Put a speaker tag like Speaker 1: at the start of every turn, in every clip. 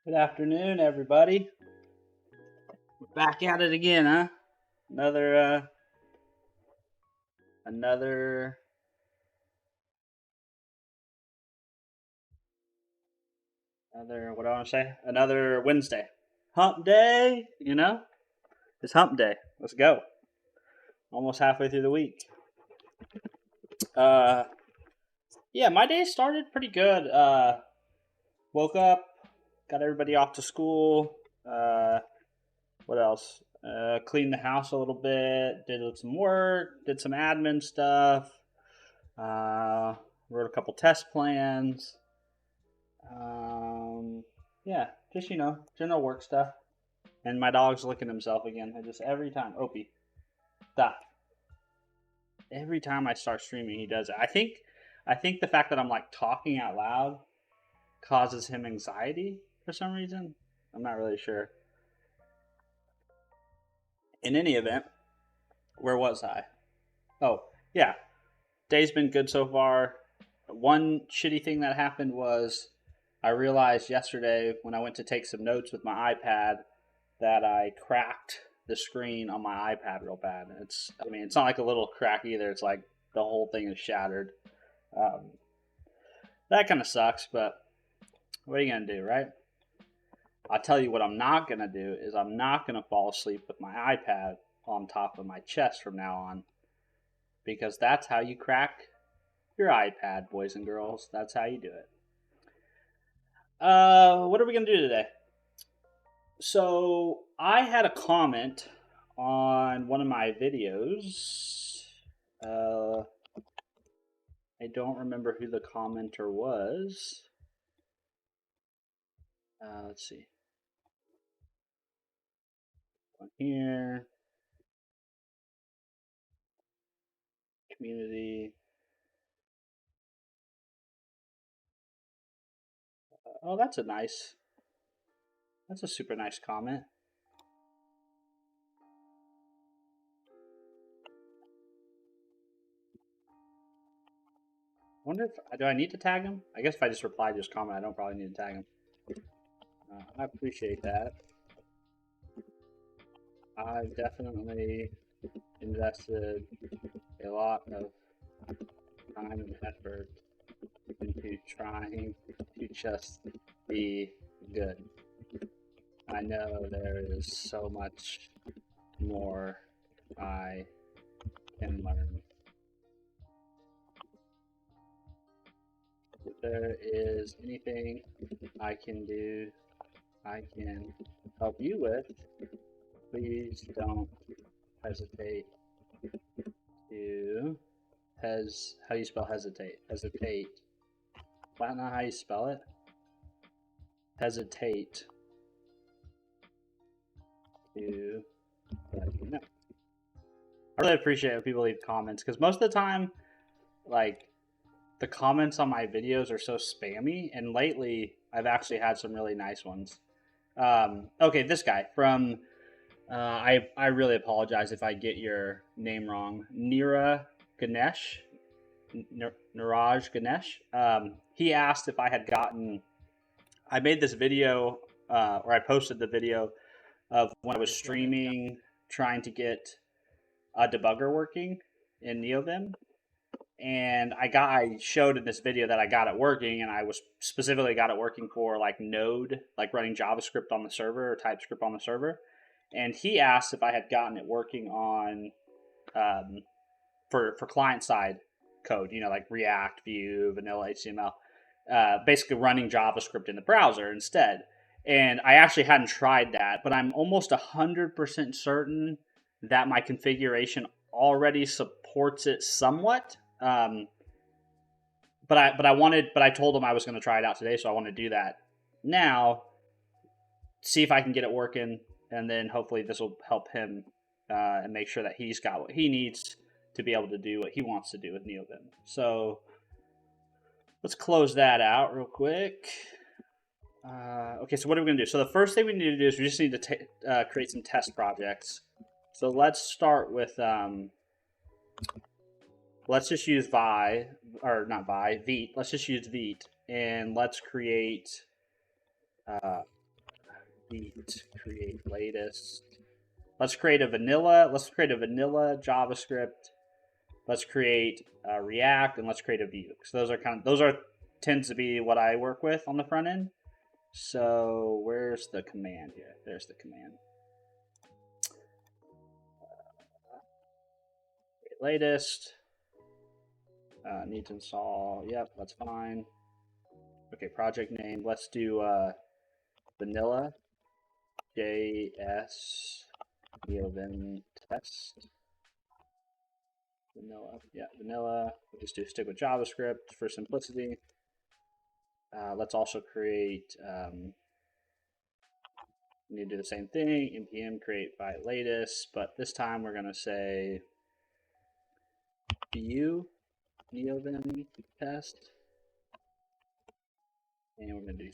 Speaker 1: Good afternoon, everybody. We're back at it again, huh? Another, another, what do I want to say? Another Wednesday. Hump day, It's hump day. Let's go. Almost halfway through the week. Uh, yeah, my day started pretty good. Woke up, got everybody off to school. What else? Cleaned the house a little bit, did some work, did some admin stuff, wrote a couple test plans. Yeah, just general work stuff. And my dog's licking himself again. I just every time, Opie, stop. Every time I start streaming, he does it. I think the fact that I'm like talking out loud causes him anxiety for some reason. I'm not really sure. In any event, where was I? Oh, yeah, day's been good so far. One shitty thing that happened was I realized yesterday when I went to take some notes with my iPad that I cracked the screen on my iPad real bad. It's not like a little crack either. It's like the whole thing is shattered. Um, that kind of sucks, but what are you gonna do, right? I'll tell you what I'm not gonna do is I'm not gonna fall asleep with my iPad on top of my chest from now on, because that's how you crack your iPad, boys and girls. That's how you do it. What are we gonna do today? So I had a comment on one of my videos. I don't remember who the commenter was. Let's see. On here, community. Oh, that's a super nice comment. Wonder if do I need to tag him? I guess if I just reply to his comment, I don't probably need to tag him. I appreciate that. I've definitely invested a lot of time and effort into trying to just be good. I know there is so much more I can learn. If there is anything I can do, I can help you with, please don't hesitate to how do you spell hesitate? Hesitate. That's not how you spell it. Hesitate to let you know. I really appreciate when people leave comments because most of the time, like, the comments on my videos are so spammy, and lately I've actually had some really nice ones. Okay, this guy from I really apologize if I get your name wrong. Niraj Ganesh. He asked if I had gotten. I made this video, or I posted the video of when I was streaming, trying to get a debugger working in Neovim, and I showed in this video that I got it working, and I was specifically got it working for like Node, like running JavaScript on the server or TypeScript on the server. And he asked if I had gotten it working on for client side code, like React, Vue, vanilla HTML, basically running JavaScript in the browser instead. And I actually hadn't tried that, but I'm almost 100% certain that my configuration already supports it somewhat. But I told him I was going to try it out today, so I want to do that now. See if I can get it working, and then hopefully this will help him and make sure that he's got what he needs to be able to do what he wants to do with Neovim. So let's close that out real quick. Okay, so what are we going to do? So the first thing we need to do is we just need to create some test projects. So let's start with, let's just use Vite. Let's just use Vite, and let's create beat create latest. Let's create a vanilla JavaScript. Let's create React, and let's create a Vue. So those tends to be what I work with on the front end. So where's the command here? There's the command. Latest. Need to install. Yep, that's fine. Okay, project name. Let's do vanilla JS Neovim test. Vanilla. Yeah, vanilla. We'll just stick with JavaScript for simplicity. Let's also create. We need to do the same thing. npm create by latest, but this time we're going to say Vue Neovim test. And we're going to do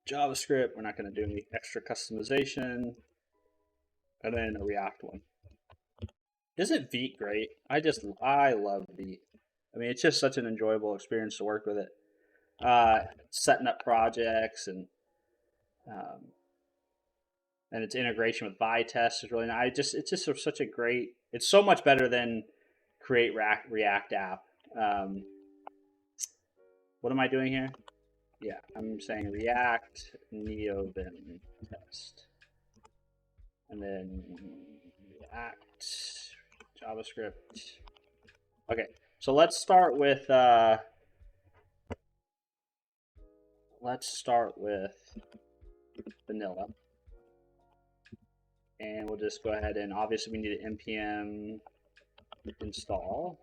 Speaker 1: JavaScript. We're not going to do any extra customization. And then a React one. Isn't Vite great? I love Vite. I mean, it's just such an enjoyable experience to work with it. Setting up projects and its integration with Vitest is really nice. It's just such a great. It's so much better than create React app. What am I doing here? Yeah, I'm saying React Neovim test, and then React JavaScript. Okay, so let's start with vanilla, and we'll just go ahead and obviously we need an npm install.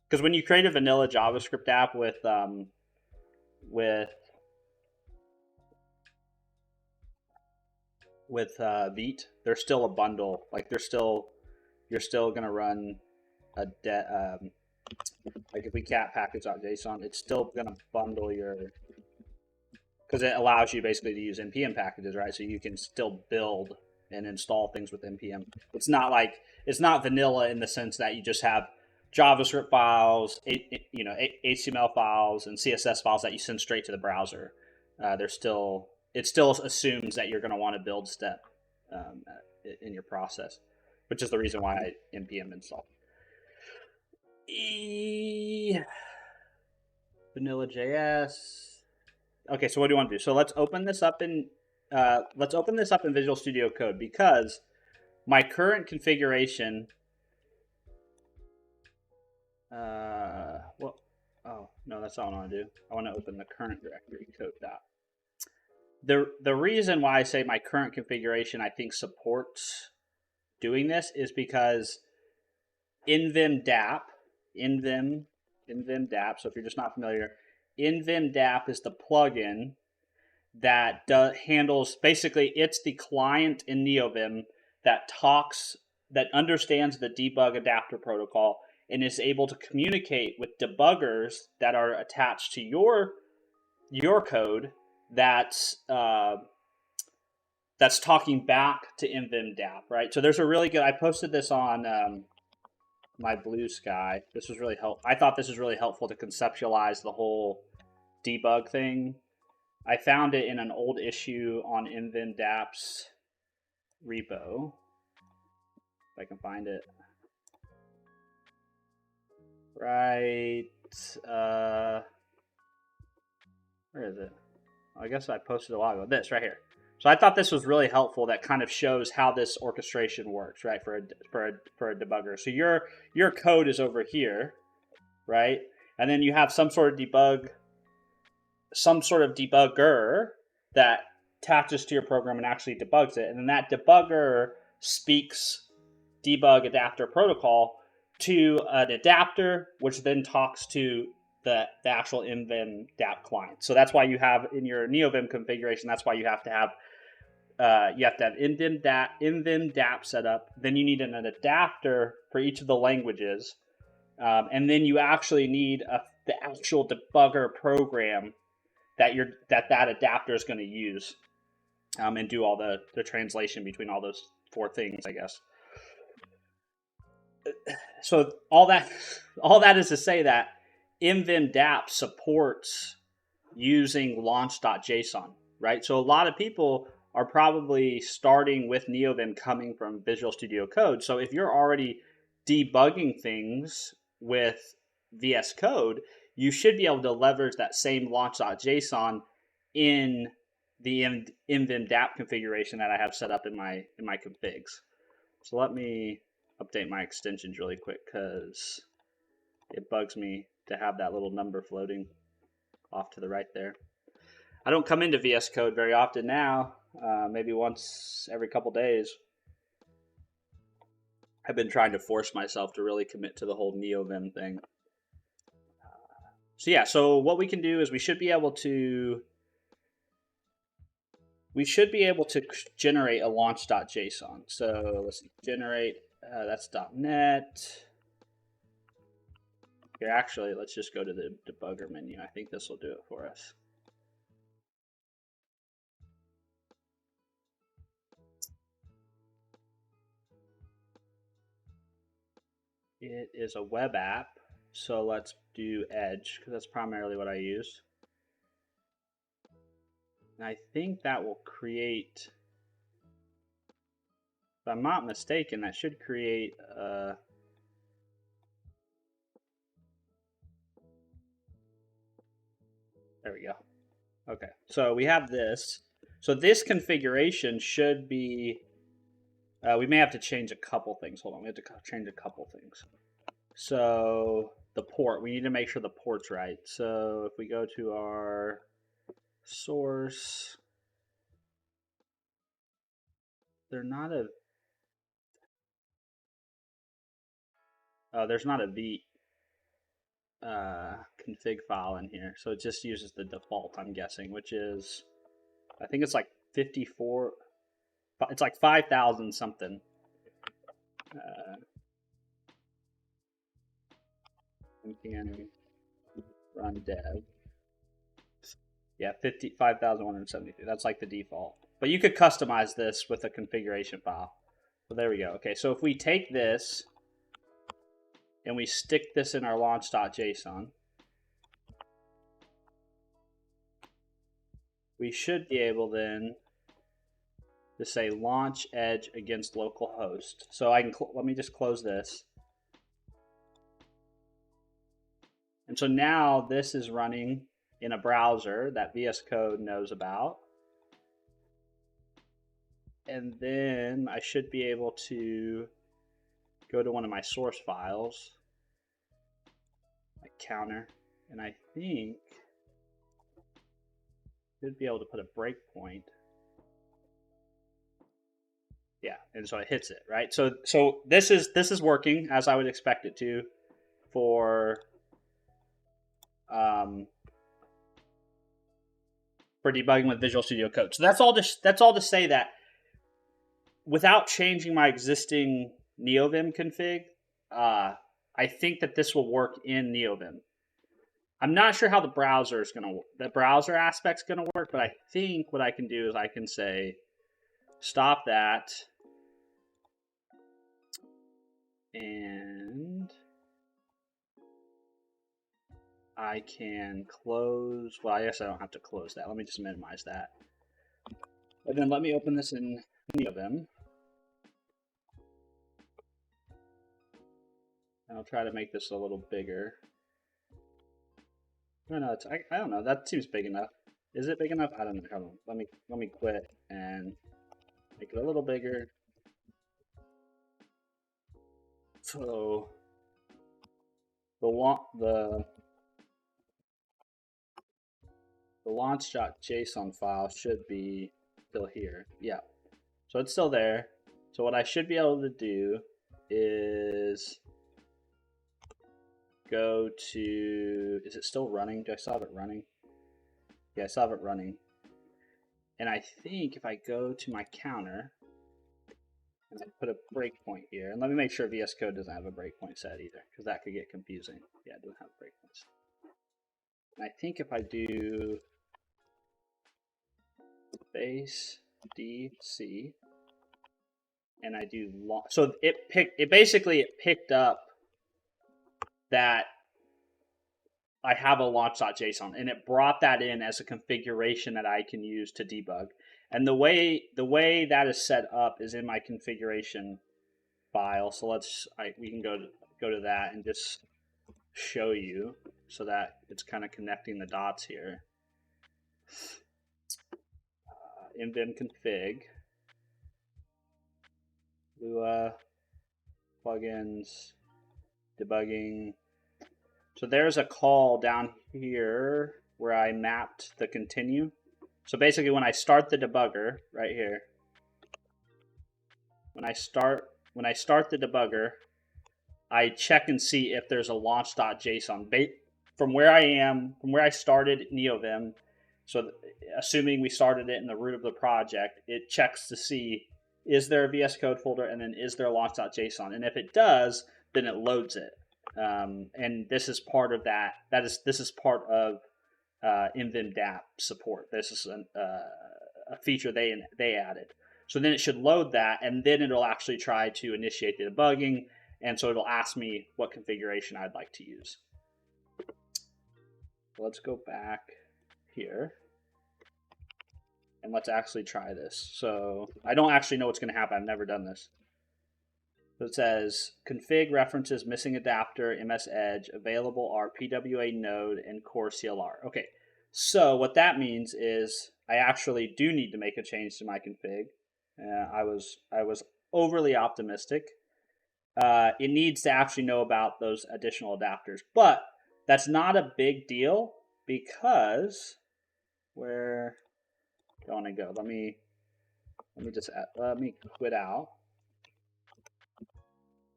Speaker 1: Because when you create a vanilla JavaScript app with Vite, there's still a bundle. Like you're still gonna run a like if we cat package.json, it's still gonna bundle your, because it allows you basically to use npm packages, right? So you can still build and install things with npm. It's not vanilla in the sense that you just have JavaScript files, HTML files, and CSS files that you send straight to the browser. It still assumes that you're going to want to build step in your process, which is the reason why I npm install. Vanilla JS. Okay, so what do you want to do? So let's open this up in Visual Studio Code, because my current configuration. Oh no, that's not what I want to do. I want to open the current directory code dot. The reason why I say my current configuration I think supports doing this is because nvim dap. So if you're just not familiar, nvim dap is the plugin that handles, basically it's the client in Neovim that understands the debug adapter protocol and is able to communicate with debuggers that are attached to your code that's talking back to nvim dap, right? So there's a really good, I posted this on my Bluesky. This was really helpful. I thought this was really helpful to conceptualize the whole debug thing. I found it in an old issue on nvim dap's repo. If I can find it. Right. Where is it? I guess I posted a while ago. This right here. So I thought this was really helpful. That kind of shows how this orchestration works, right? For a debugger. So your code is over here, right? And then you have some sort of debugger that attaches to your program and actually debugs it. And then that debugger speaks debug adapter protocol to an adapter, which then talks to the actual nvim dap client. So that's why you have in your Neovim configuration, that's why you have to have nvim dap set up. Then you need an adapter for each of the languages, and then you actually need the actual debugger program that adapter is going to use, and do all the translation between all those four things, I guess. So all that is to say that nvim dap supports using launch.json, right? So a lot of people are probably starting with Neovim coming from Visual Studio Code. So if you're already debugging things with VS Code, you should be able to leverage that same launch.json in the mvim dap configuration that I have set up in my configs. So let me update my extensions really quick because it bugs me to have that little number floating off to the right there. I don't come into VS Code very often now, maybe once every couple days. I've been trying to force myself to really commit to the whole Neovim thing. So yeah, so what we can do is we should be able to generate a launch.json. So let's see, generate, that's .NET. Here, actually, let's just go to the debugger menu. I think this will do it for us. It is a web app, so let's do Edge, because that's primarily what I use. And I think that will create, if I'm not mistaken, that should create there we go. Okay, so we have this. So this configuration should be, we may have to change a couple things. Hold on, we have to change a couple things. So the port, we need to make sure the port's right. So if we go to our source, there's not a v config file in here. So it just uses the default, I'm guessing, which is, I think it's like 54, it's like 5,000 something. Can run dev. Yeah, 55,173. That's like the default. But you could customize this with a configuration file. So there we go. Okay, so if we take this and we stick this in our launch.json, we should be able then to say launch edge against localhost. So I can let me just close this. And so now this is running in a browser that VS Code knows about. And then I should be able to go to one of my source files, my counter, and I think I should be able to put a breakpoint. Yeah, and so it hits it, right? So this is working as I would expect it to for debugging with Visual Studio Code. So that's all to say that without changing my existing Neovim config, I think that this will work in Neovim. I'm not sure how the browser aspect's gonna work, but I think what I can do is I can say stop that, and I can close. Well, I guess I don't have to close that. Let me just minimize that. And then let me open this in Neovim. And I'll try to make this a little bigger. No, I don't know. That seems big enough. Is it big enough? I don't know. Hold on. Let me quit and make it a little bigger. So the launch.json file should be still here. Yeah. So it's still there. So what I should be able to do is go to, is it still running? Do I still have it running? Yeah, I still have it running. And I think if I go to my counter and I put a breakpoint here, and let me make sure VS Code doesn't have a breakpoint set either, because that could get confusing. Yeah, it doesn't have breakpoints. And I think if I do base DC and I do so it basically picked up that have a launch.json, and it brought that in as a configuration that I can use to debug. And the way that is set up is in my configuration file. So we can go to that and just show you so that it's kind of connecting the dots here. Nvim config, Lua, plugins, debugging. So there's a call down here where I mapped the continue. So basically when I start the debugger right here, when I start the debugger, I check and see if there's a launch.json. From where I started Neovim, so assuming we started it in the root of the project, it checks to see, is there a VS Code folder, and then is there a launch.json? And if it does, then it loads it. And this is part of that. This is part of Nvim DApp support. This is a feature they added. So then it should load that, and then it'll actually try to initiate the debugging, and so it'll ask me what configuration I'd like to use. Let's go back here, and let's actually try this. So I don't actually know what's going to happen. I've never done this. So it says config references missing adapter, MS Edge, available are PWA node and core CLR. Okay, so what that means is I actually do need to make a change to my config. I was overly optimistic. It needs to actually know about those additional adapters, but that's not a big deal because where do I want to go? Let me quit out.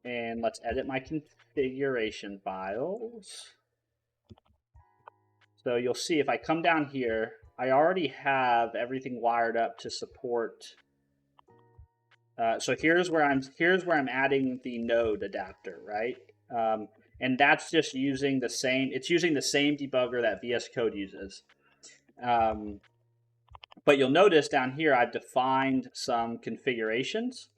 Speaker 1: And let's edit my configuration files. So you'll see if I come down here, I already have everything wired up to support. So here's where I'm adding the node adapter, right? And that's just using the same. It's using the same debugger that VS Code uses. But you'll notice down here I've defined some configurations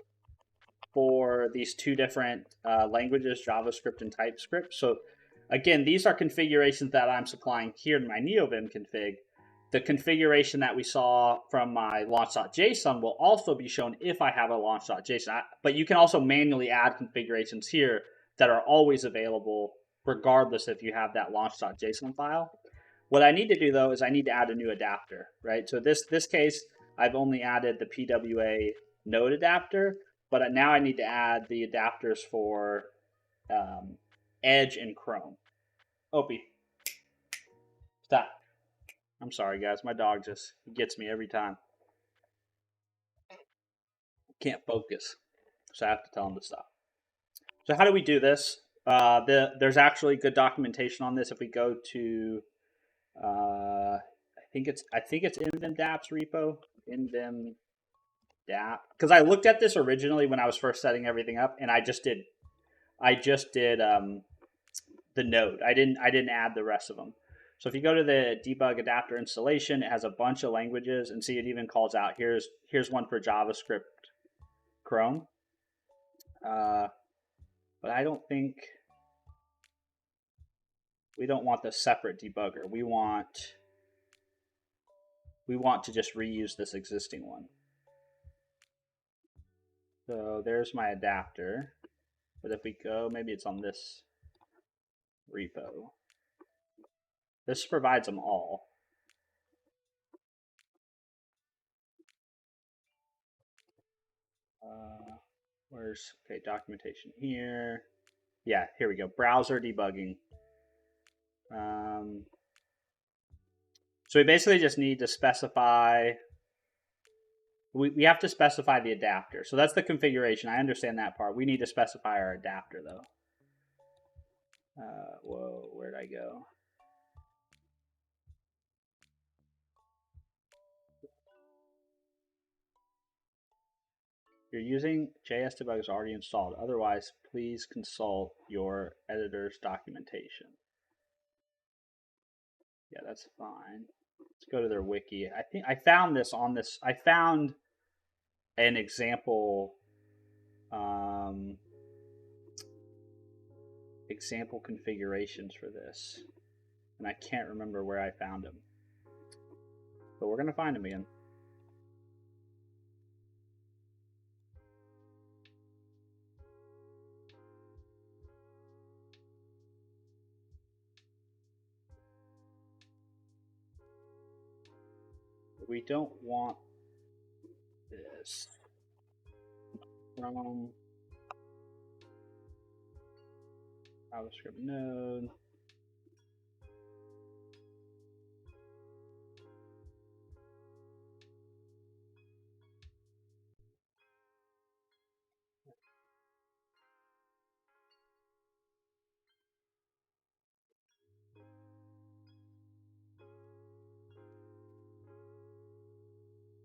Speaker 1: for these two different languages, JavaScript and TypeScript. So again, these are configurations that I'm supplying here in my Neovim config. The configuration that we saw from my launch.json will also be shown if I have a launch.json. But you can also manually add configurations here that are always available regardless if you have that launch.json file. What I need to do though is I need to add a new adapter, right? So this case, I've only added the PWA node adapter, but now I need to add the adapters for Edge and Chrome. Opie, stop. I'm sorry, guys. My dog just gets me every time. Can't focus, so I have to tell him to stop. So how do we do this? There's actually good documentation on this. If we go to, I think it's Nvim Dapp's repo, Nvim Dapp, because I looked at this originally when I was first setting everything up, and I just did the node. I didn't add the rest of them. So if you go to the debug adapter installation, it has a bunch of languages, and see it even calls out here's one for JavaScript Chrome. But I don't think we don't want the separate debugger. We want to just reuse this existing one. So there's my adapter. But if we go, maybe it's on this repo. This provides them all. Where's, okay, documentation here. Yeah, here we go. Browser debugging. So we basically just need to specify, we have to specify the adapter. So that's the configuration. I understand that part. We need to specify our adapter though. Whoa, where'd I go? You're using JS Debug is already installed. Otherwise, please consult your editor's documentation. Yeah, that's fine. Let's go to their wiki. I think I found this on this. I found an example example configurations for this. and I can't remember where I found him. But we're going to find him again. We don't want this from JavaScript node.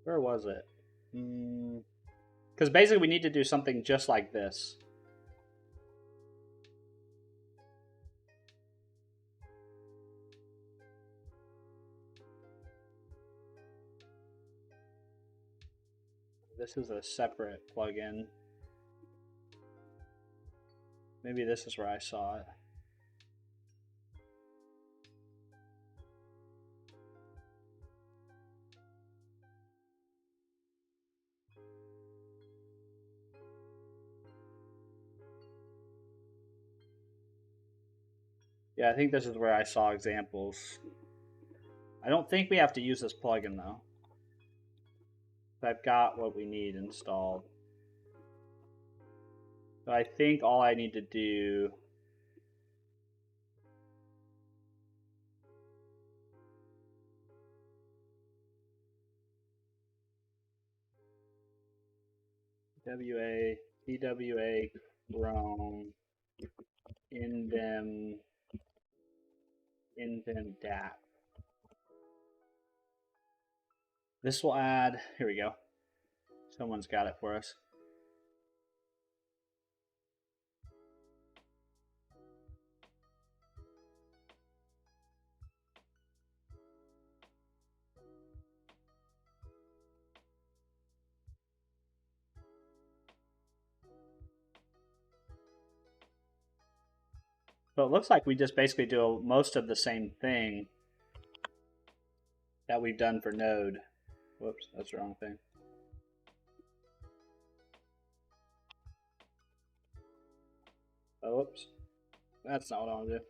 Speaker 1: Where was it? Because basically we need to do something just like this. This is a separate plugin. Maybe this is where I saw it. Yeah, I think this is where I saw examples. I don't think we have to use this plugin though. I've got what we need installed. So I think all I need to do PWA Chrome Indem DAP. This will add, here we go. Someone's got it for us. So it looks like we just basically do most of the same thing that we've done for Node. Whoops, that's the wrong thing. Oh, whoops. That's not what I want to do.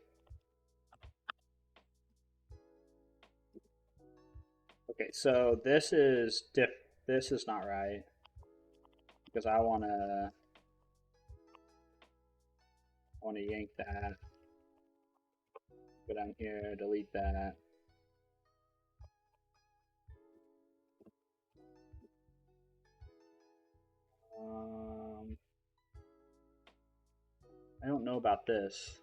Speaker 1: Okay, so this is not right. Because I wanna yank that. Go down here, delete that. I don't know about this.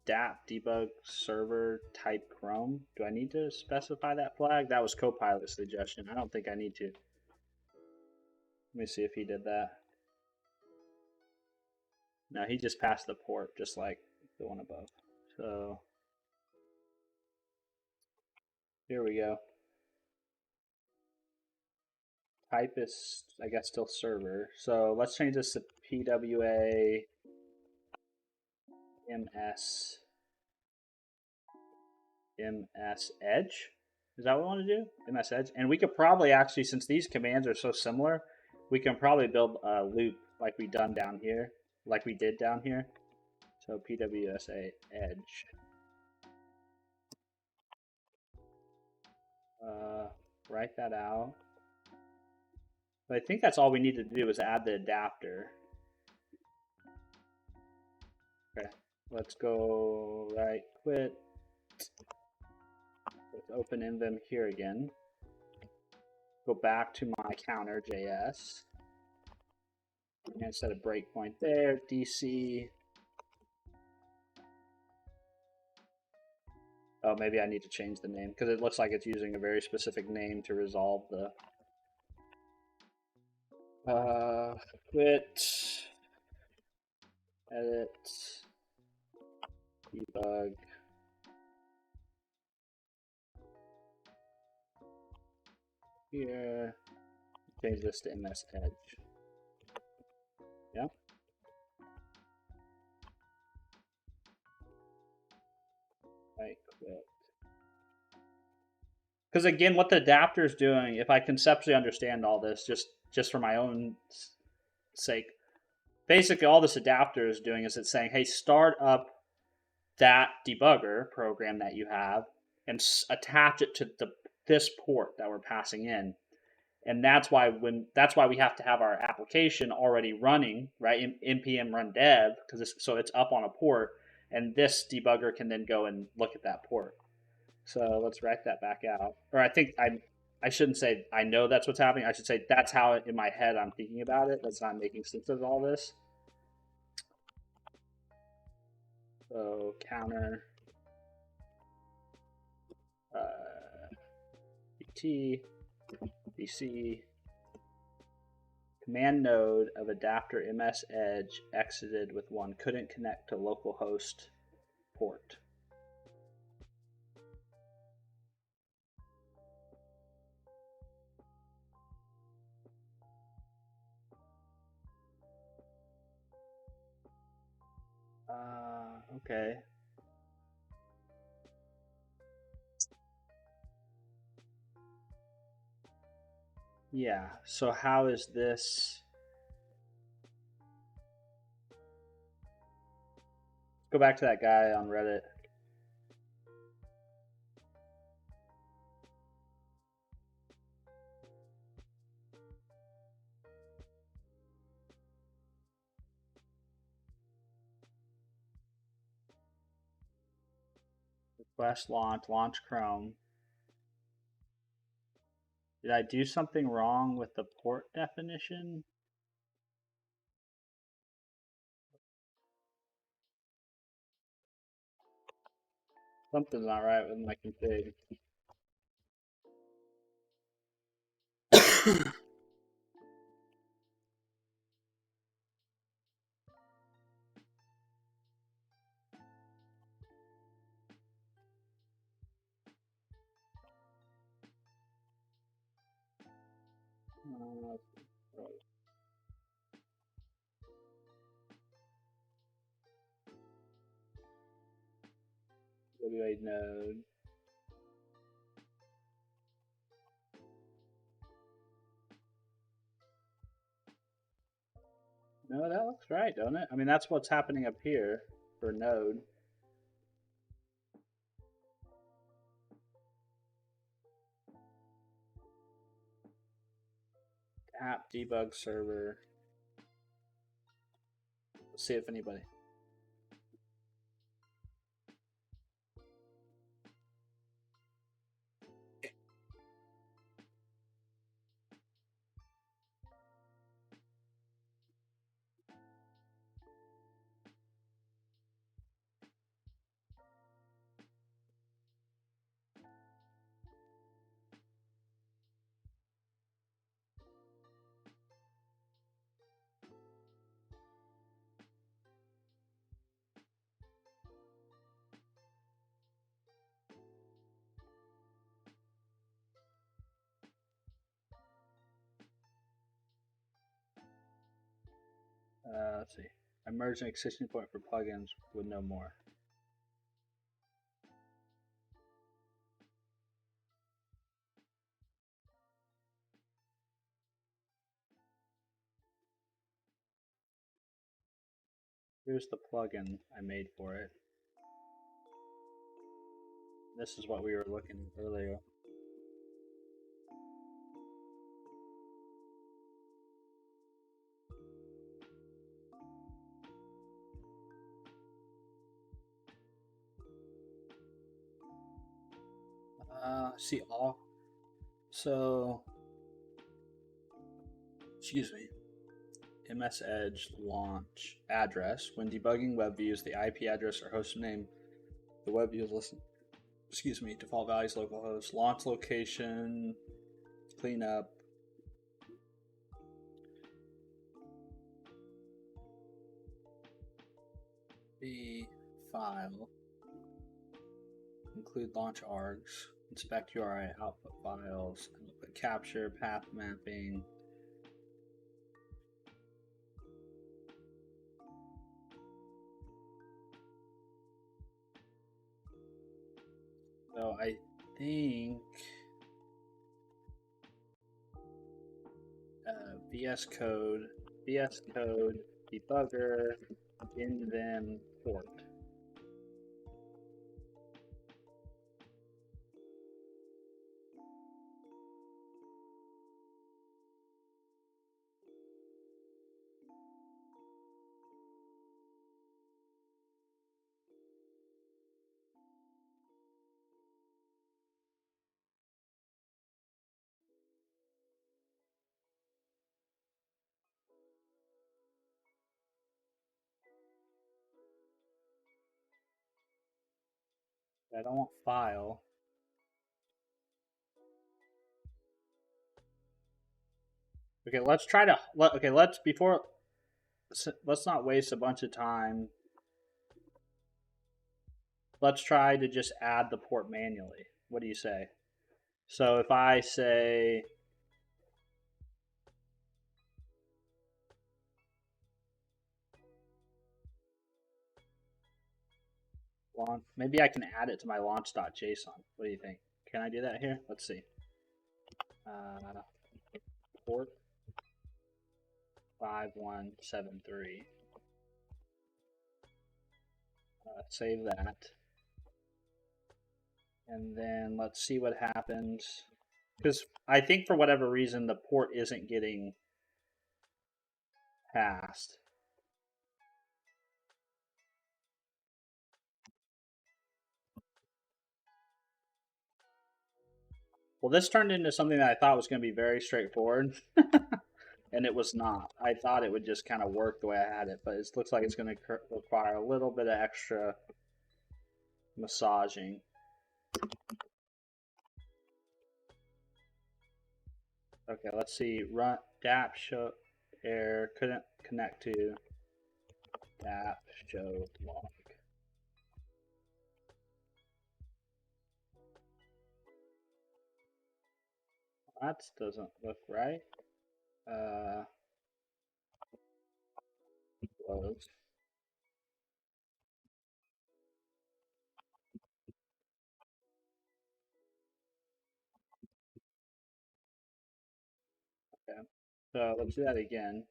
Speaker 1: DAP debug server type Chrome. Do I need to specify that flag? That was Copilot's suggestion. I don't think I need to. Let me see if he did that. No, he just passed the port just like the one above. So here we go. Type is, I guess, still server. So let's change this to PWA MS Edge. Is that what we want to do? MS Edge. And we could probably actually, since these commands are so similar, we can probably build a loop like we did down here. So PWSA Edge. Write that out. But I think that's all we need to do is add the adapter. Okay, let's go right quit. Let's open Neovim here again. Go back to my counter.js. And set a breakpoint there, DC. Oh, maybe I need to change the name because it looks like it's using a very specific name to resolve the quit, edit, debug. Here, change this to MS Edge. Yeah. Right Because again, what the adapter is doing, if I conceptually understand all this, just for my own sake, basically all this adapter is doing is it's saying, hey, start up that debugger program that you have and attach it to this port that we're passing in. And that's why we have to have our application already running, right? npm run dev, because so it's up on a port, and this debugger can then go and look at that port. So let's write that back out. Or I think I shouldn't say I know that's what's happening. I should say that's how in my head I'm thinking about it. That's not making sense of all this. So counter bt bc command node of adapter ms edge exited with one, couldn't connect to localhost port. Okay. Yeah, so how is this? Go back to that guy on Reddit. Request launch Chrome. Did I do something wrong with the port definition? Something's not right with my config. WA node. No, that looks right, don't it? I mean, that's what's happening up here for node. App debug server. Let's see if anybody. Let's see. I merged an existing point for plugins with no more. Here's the plugin I made for it. This is what we were looking at earlier. See all. So, excuse me. MS Edge launch address. When debugging web views, the IP address or host name the web view is listed. Excuse me. Default values localhost. Launch location. Cleanup. The file. Include launch args. Inspect URI output files. Input capture. Path mapping. think VS Code debugger in them port. I don't want file. Okay, let's try to let's not waste a bunch of time. Let's try to just add the port manually. What do you say? So if I say launch, maybe I can add it to my launch.json. What do you think? Can I do that here? Let's see. Port 5173. Save that. And then let's see what happens. Because I think for whatever reason the port isn't getting passed. Well, this turned into something that I thought was going to be very straightforward. And it was not. I thought it would just kind of work the way I had it, but it looks like it's going to require a little bit of extra massaging. Okay, let's see. Run dap show error couldn't connect to dap show log. That doesn't look right. Close. Okay, so let's do that again.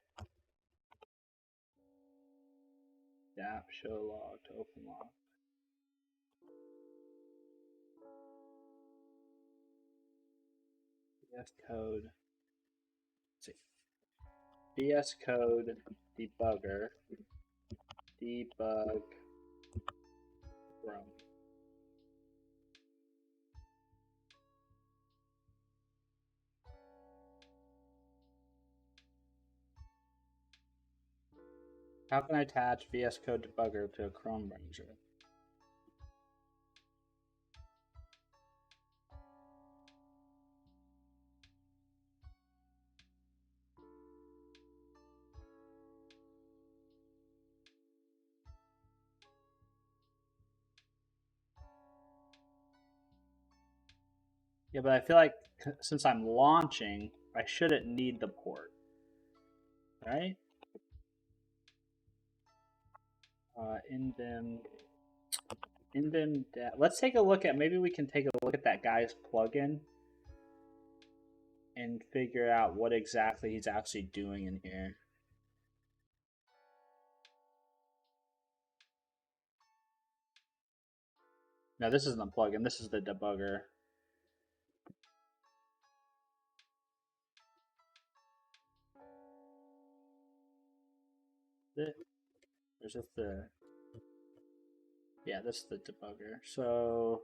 Speaker 1: Dap show log to open log. VS Code. Let's see. VS Code debugger debug Chrome. How can I attach VS Code debugger to a Chrome browser? Yeah, but I feel like since I'm launching, I shouldn't need the port, right? Let's take a look at, maybe we can take a look at that guy's plugin and figure out what exactly he's actually doing in here. No, this isn't the plugin, this is the debugger. There's just the, yeah, this is the debugger. So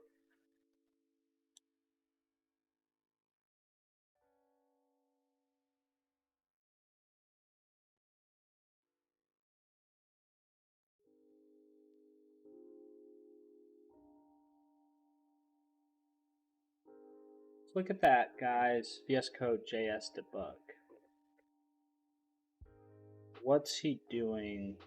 Speaker 1: let's look at that, guys. VS Code JS debug. What's he doing?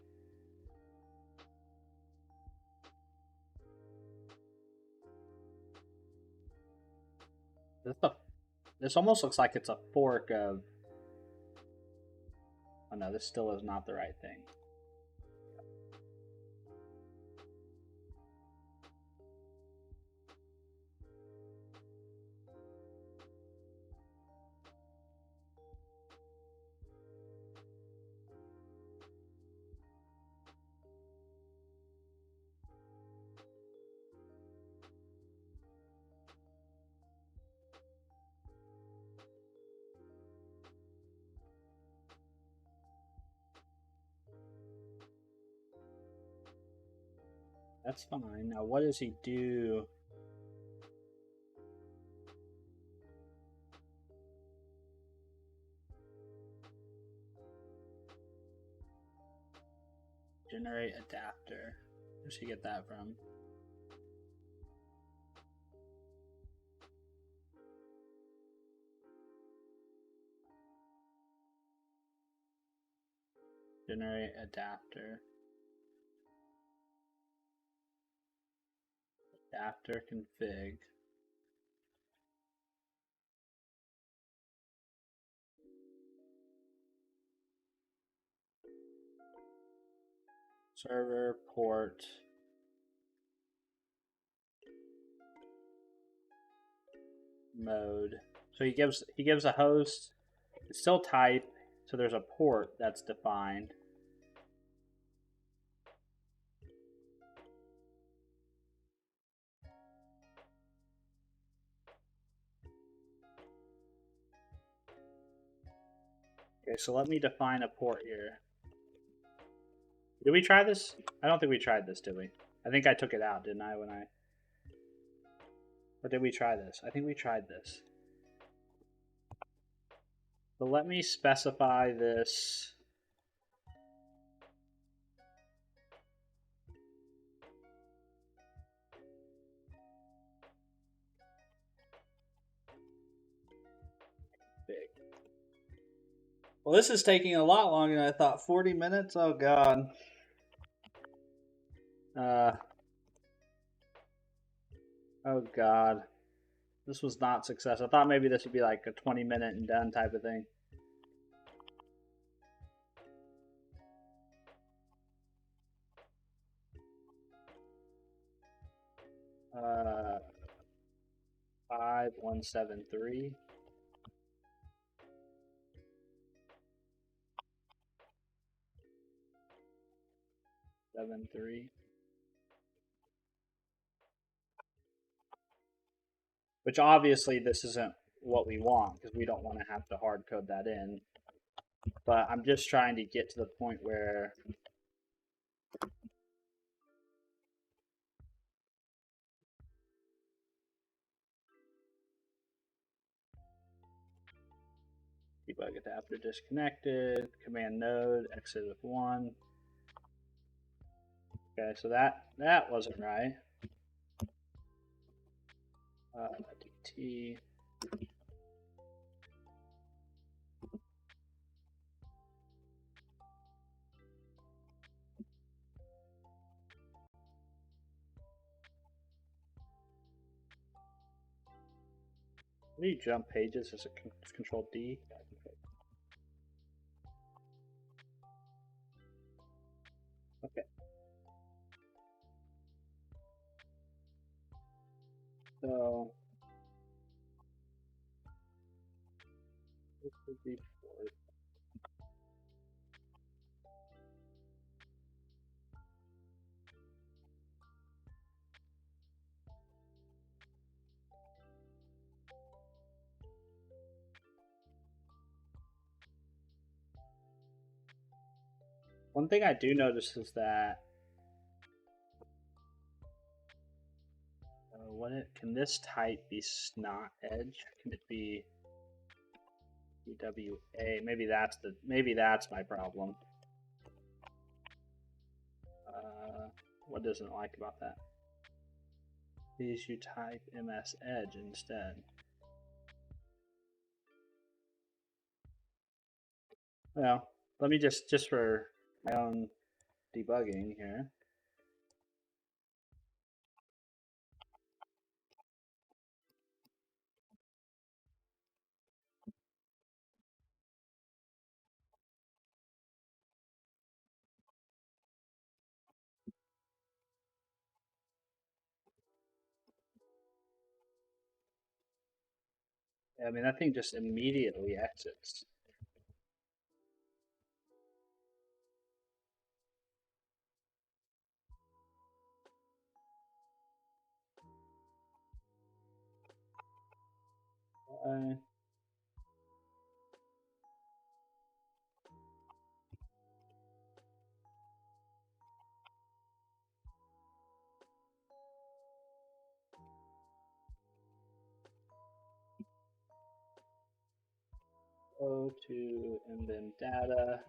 Speaker 1: This almost looks like it's a fork of. Oh no, this still is not the right thing. That's fine. Now, what does he do? Generate adapter. Where's he get that from? Generate adapter. Adapter config. Server port. Mode. So he gives a host. It's still type, so there's a port that's defined. Okay, so let me define a port here. Did we try this? I don't think we tried this, did we? I think I took it out, didn't I, when I... Or did we try this? I think we tried this. So let me specify this. Big. Well, this is taking a lot longer than I thought. 40 minutes? Oh, God. Oh, God. This was not success. I thought maybe this would be like a 20-minute and done type of thing. Uh, 5173. Which obviously this isn't what we want because we don't want to have to hard code that in. But I'm just trying to get to the point where debug adapter disconnected, command node, exit with 1. Okay, so that wasn't right. DT. How do you jump pages? Is it Control D? Okay. So this would be forward. One thing I do notice is that can this type be snot edge? Can it be EWA? Maybe that's my problem. What doesn't like about that? Please you type MS Edge instead. Well, let me just for my own debugging here. I mean, that thing just immediately exits. Go to Neovim data.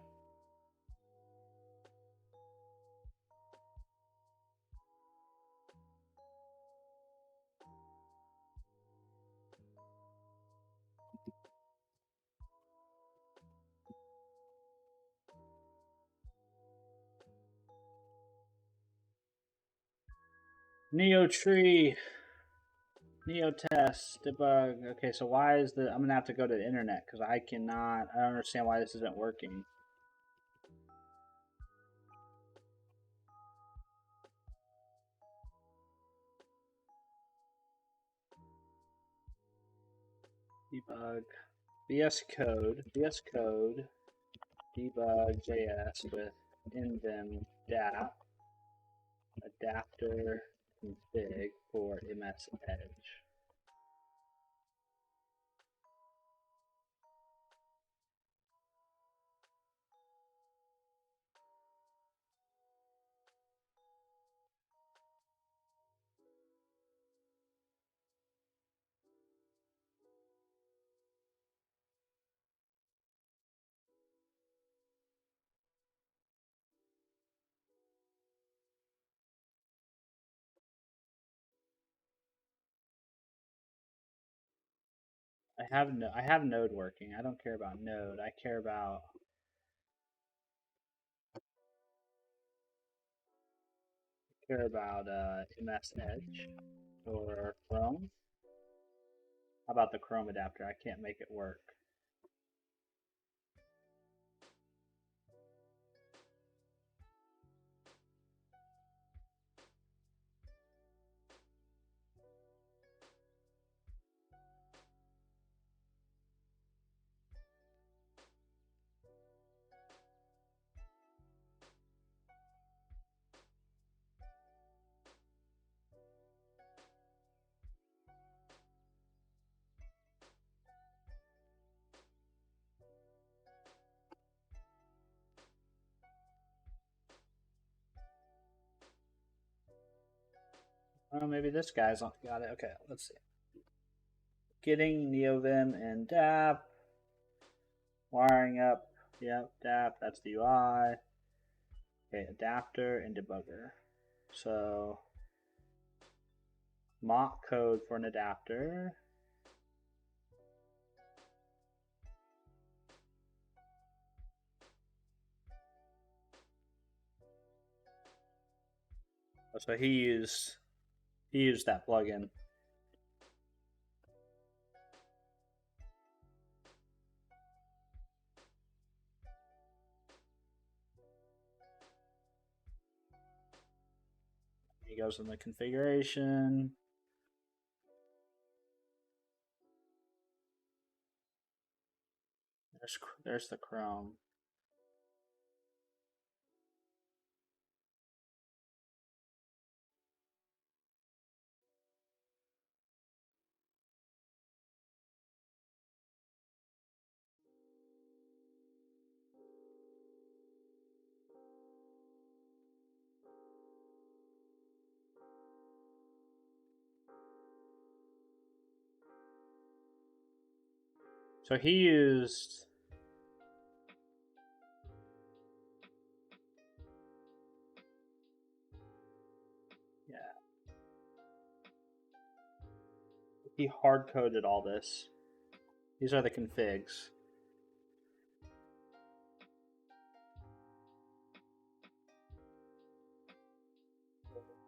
Speaker 1: NeoTree, NeoTest, debug. Okay, so why is the, I'm gonna have to go to the internet because I don't understand why this isn't working. Debug, VS Code, debug JS with Neovim dap, adapter config for MS Edge. I have Node working. I don't care about Node. I care about MS Edge or Chrome. How about the Chrome adapter? I can't make it work. Oh, maybe this guy's got it. Okay, let's see. Getting Neovim and dap. Wiring up. Yep, dap. That's the UI. Okay, adapter and debugger. So, mock code for an adapter. So he used that plugin. He goes in the configuration. There's the Chrome. So he used he hard coded all this. These are the configs.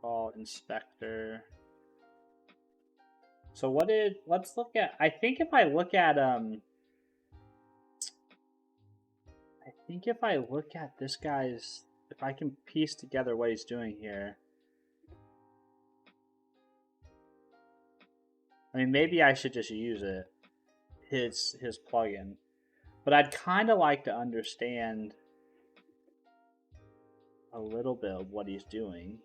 Speaker 1: Call inspector. So let's look at, I think if I look at this guy's, if I can piece together what he's doing here. I mean, maybe I should just use it, his plugin. But I'd kind of like to understand a little bit of what he's doing.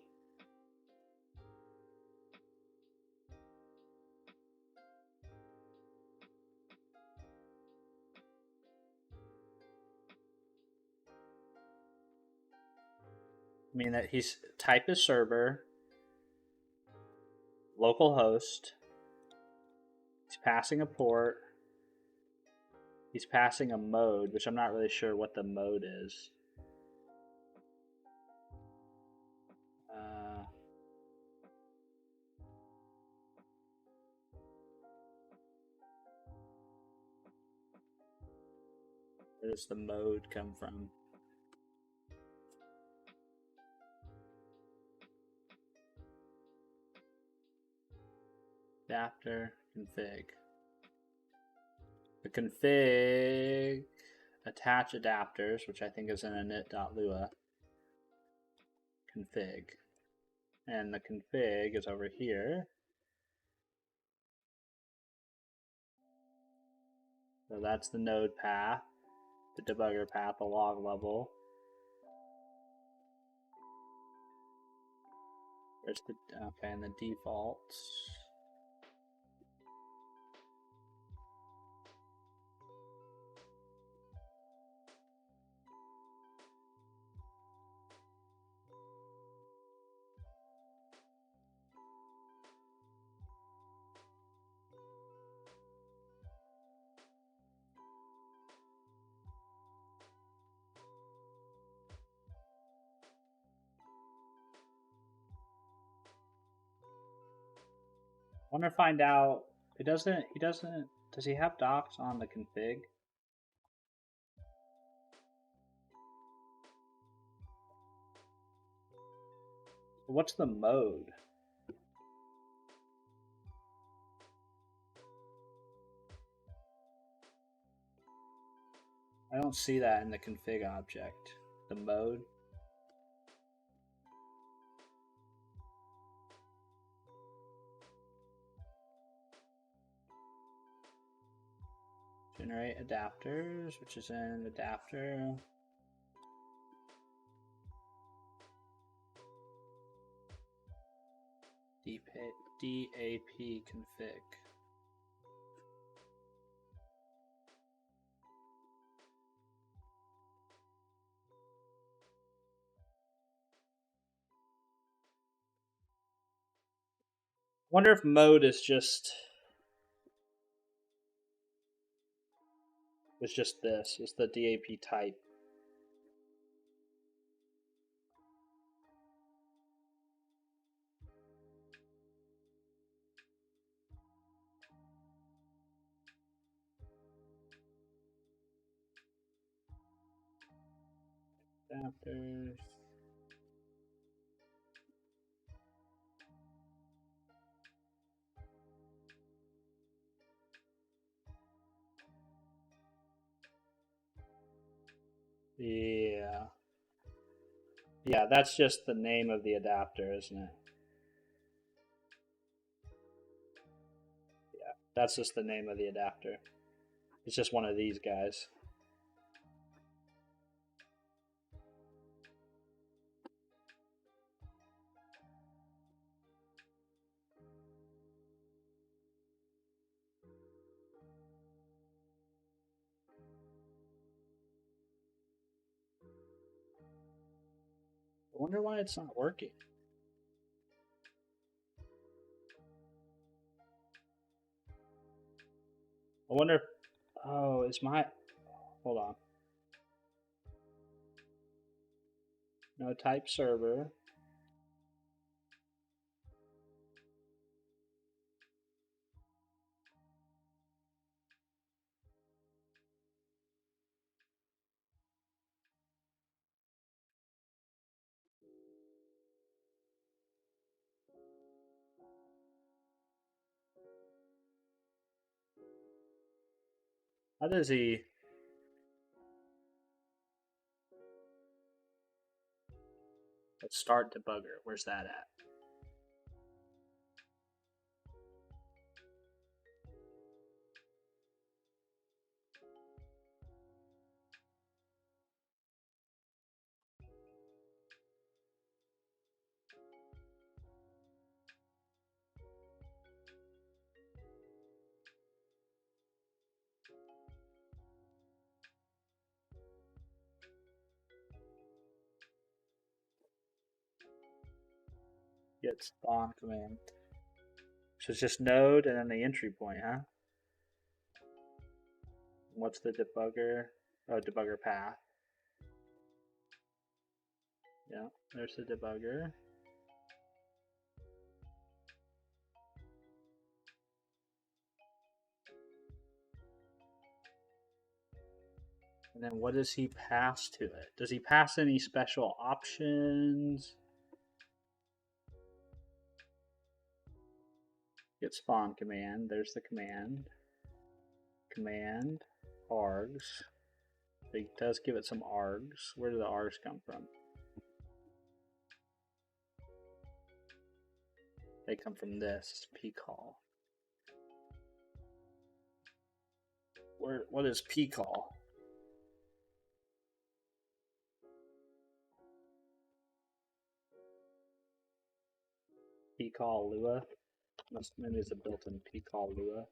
Speaker 1: I mean, that he's type is server, localhost. He's passing a port. He's passing a mode, which I'm not really sure what the mode is. Where does the mode come from? Adapter, config. The config attach adapters, which I think is in init.lua config. And the config is over here. So that's the node path, the debugger path, the log level. There's the, okay, and the defaults. I want to find out. Does he have docs on the config? What's the mode? I don't see that in the config object. The mode. Generate adapters, which is in adapter. DAP config. Wonder if mode is just this. It's the DAP type. Adapters. Yeah. Yeah, that's just the name of the adapter, isn't it? Yeah, that's just the name of the adapter. It's just one of these guys. I wonder why it's not working. I wonder if, oh, is my, hold on. No type server. How does he? Let's start debugger. Where's that at? Get spawn command. So it's just node and then the entry point, huh? What's the debugger? Oh, debugger path. Yeah, there's the debugger. And then what does he pass to it? Does he pass any special options? Get spawn command. There's the command. Command args. He does give it some args. Where do the args come from? They come from this pcall. What is pcall? Pcall Lua. Maybe it's a built-in pcall Lua.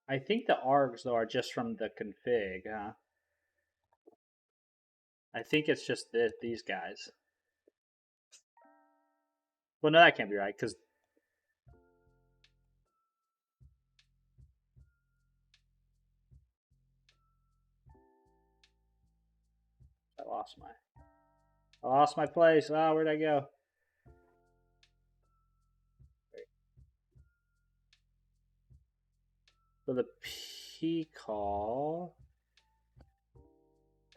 Speaker 1: I think the args though are just from the config, huh? I think it's just these guys. Well, no, that can't be right because I lost my place. Oh, where'd I go? So the pcall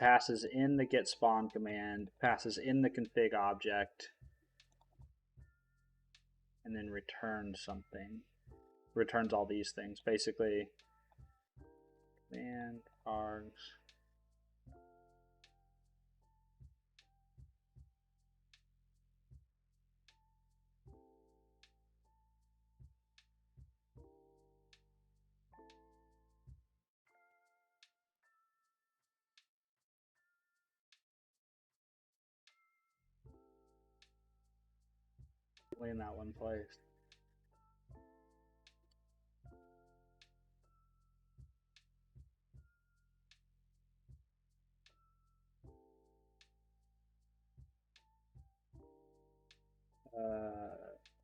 Speaker 1: passes in the get spawn command, passes in the config object, and then returns something. Returns all these things. Basically, command args. Only in that one place.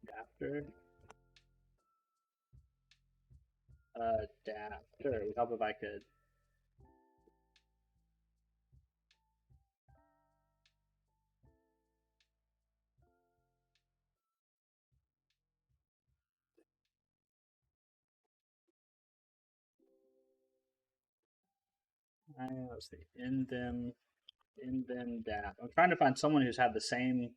Speaker 1: Adapter. Adapter. It would help if I could. Let's see. In them dap. I'm trying to find someone who's had the same.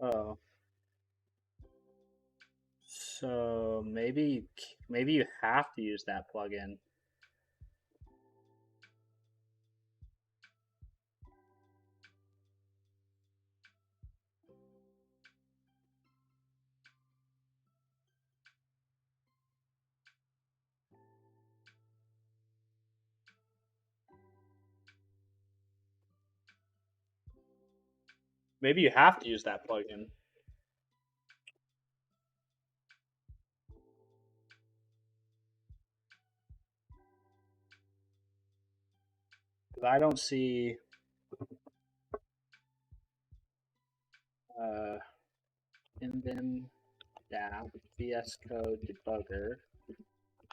Speaker 1: Oh. So maybe you have to use that plugin. Maybe you have to use that plugin. Because I don't see in them dap VS Code debugger,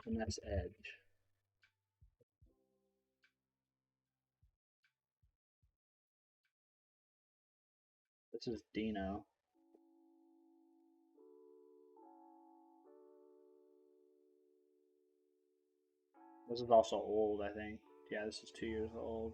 Speaker 1: and that's Edge. This is Dino. This is also old, I think. Yeah, this is 2 years old.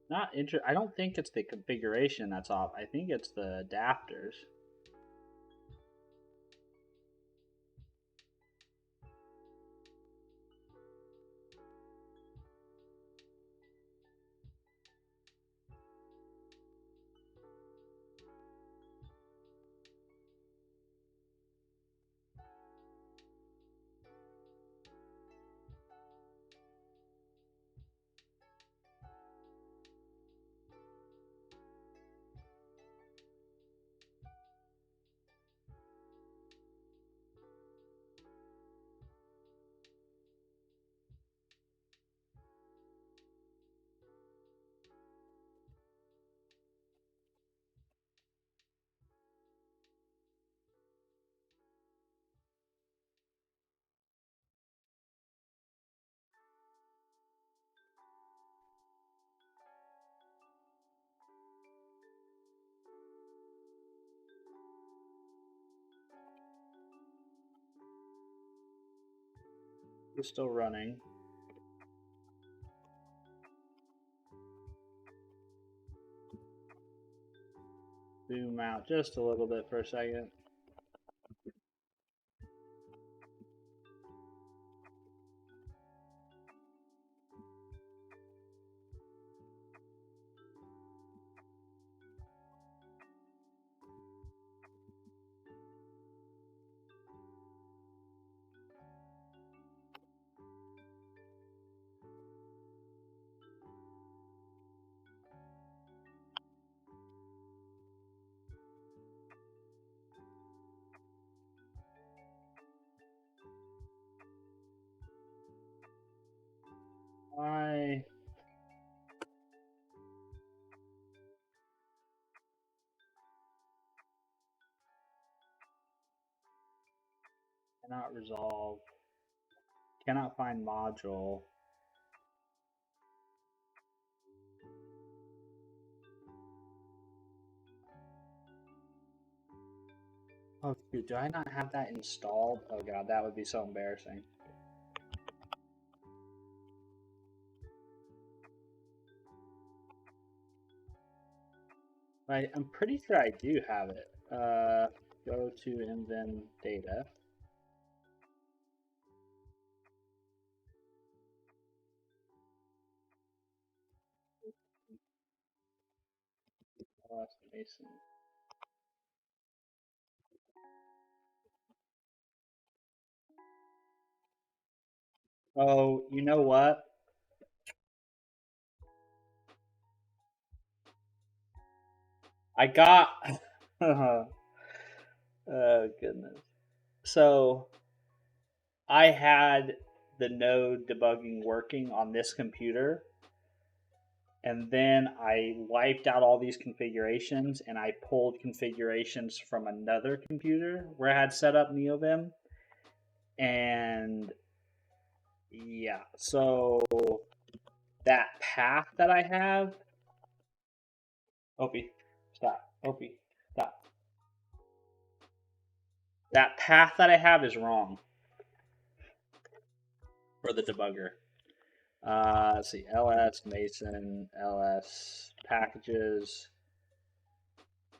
Speaker 1: Not I don't think it's the configuration that's off. I think it's the adapters. It's still running. Zoom out just a little bit for a second. I cannot resolve. Cannot find module. Oh, dude, do I not have that installed? Oh god, that would be so embarrassing. I'm pretty sure I do have it. Go to Invent Data. Mason. Oh, you know what? I got. Oh goodness. So I had the node debugging working on this computer, and then I wiped out all these configurations and I pulled configurations from another computer where I had set up Neovim. And yeah, so that path that I have. Opie, stop. Opie, stop. That path that I have is wrong for the debugger. Let's see, ls Mason, ls packages.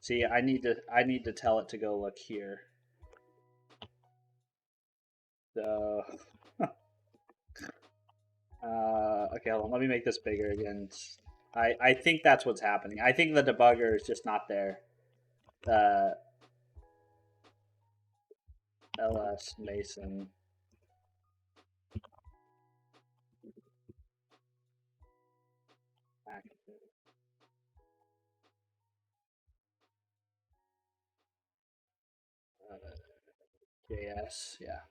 Speaker 1: See, I need to tell it to go look here. So, okay, hold on. Let me make this bigger again. I think that's what's happening. I think the debugger is just not there. Ls Mason. JS, yeah.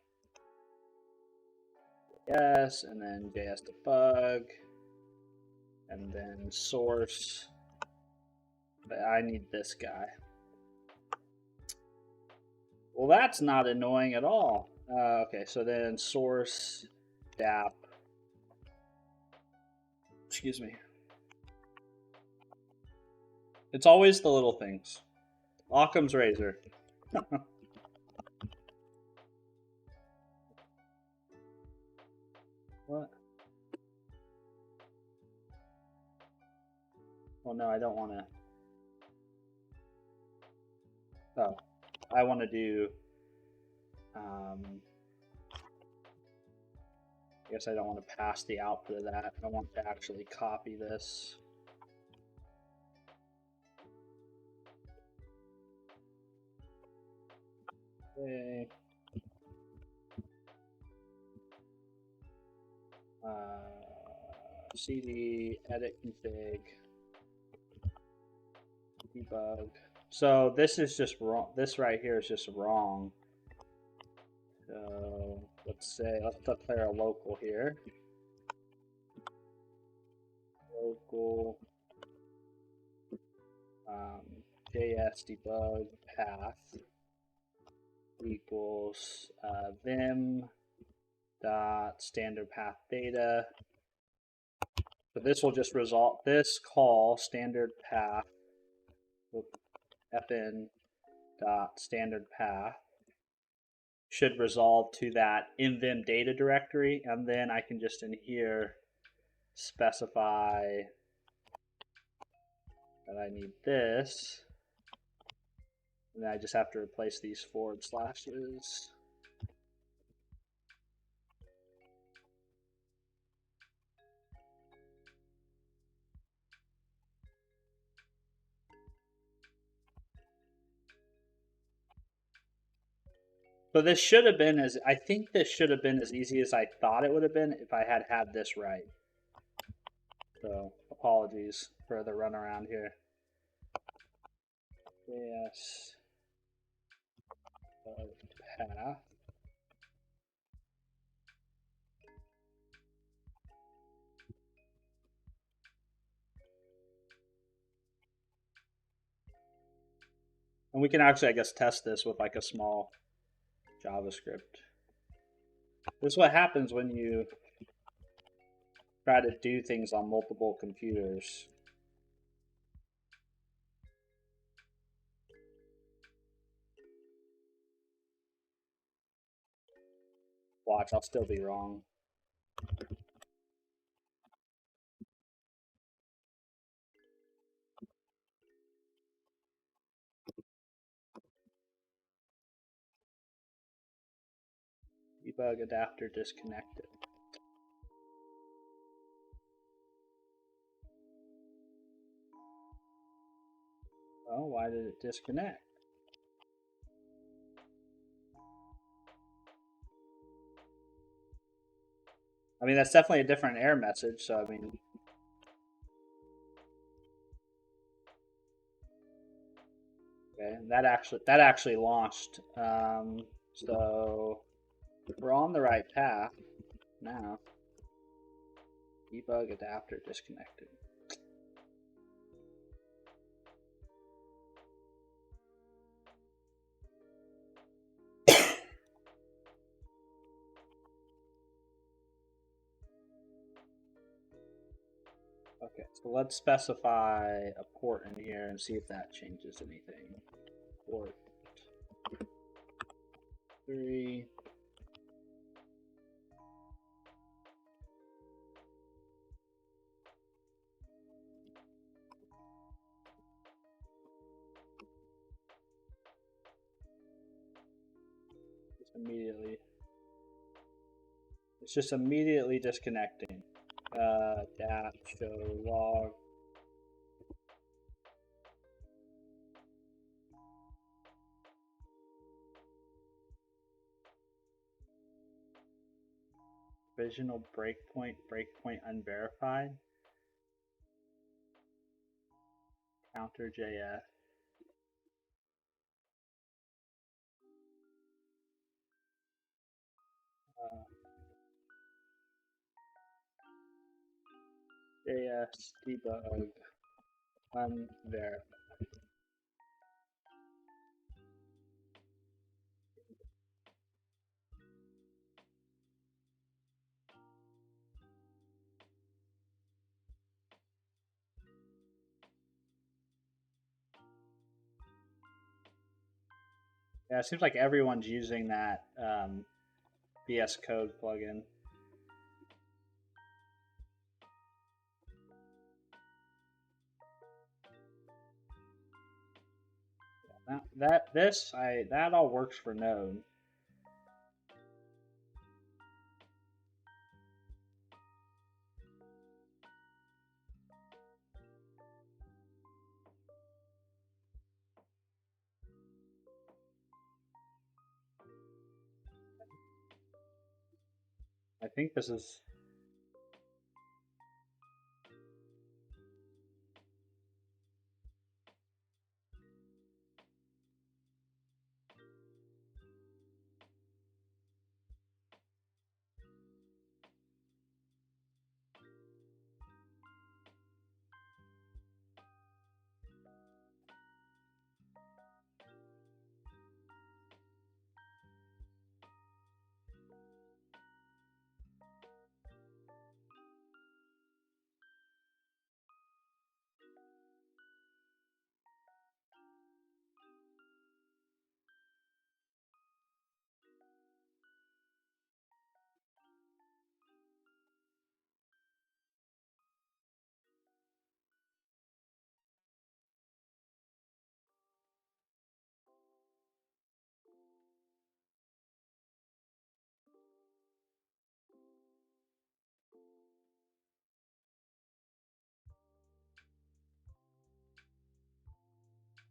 Speaker 1: JS, and then JS debug, and then source. But I need this guy. Well, that's not annoying at all. Okay, so then source dap. Excuse me. It's always the little things. Occam's razor. What? no, I don't want to. Oh, I want to do. I guess I don't want to pass the output of that. I want to actually copy this. Okay. CD edit config debug. So this is just wrong. This right here is just wrong. So let's declare a local here. Local JS debug path equals vim dot standard path data. So this will just result this call standard path fn dot standard path should resolve to that vim data directory, and then I can just in here specify that I need this, and then I just have to replace these forward slashes. So this should have been I think this should have been as easy as I thought it would have been if I had had this right. So apologies for the runaround here. Yes. Path. And we can actually, I guess, test this with like a small JavaScript. This is what happens when you try to do things on multiple computers. Watch, I'll still be wrong. Debug adapter disconnected. Oh, why did it disconnect? I mean, that's definitely a different error message, so I mean... Okay, that actually launched. So we're on the right path now. Debug adapter disconnected. Okay, so let's specify a port in here and see if that changes anything. Port 3. It's just immediately disconnecting. Dat show log. Provisional breakpoint unverified. Counter JS. JS debug unverified. Yeah, it seems like everyone's using that VS Code plugin. That all works for Node. I think this is.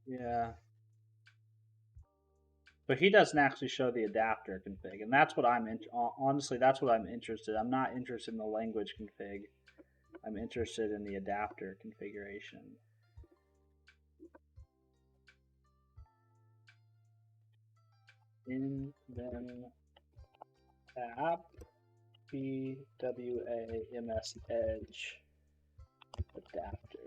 Speaker 1: Yeah. But he doesn't actually show the adapter config, and that's what honestly, that's what I'm interested. I'm not interested in the language config. I'm interested in the adapter configuration. In then app BWA-MS Edge adapter.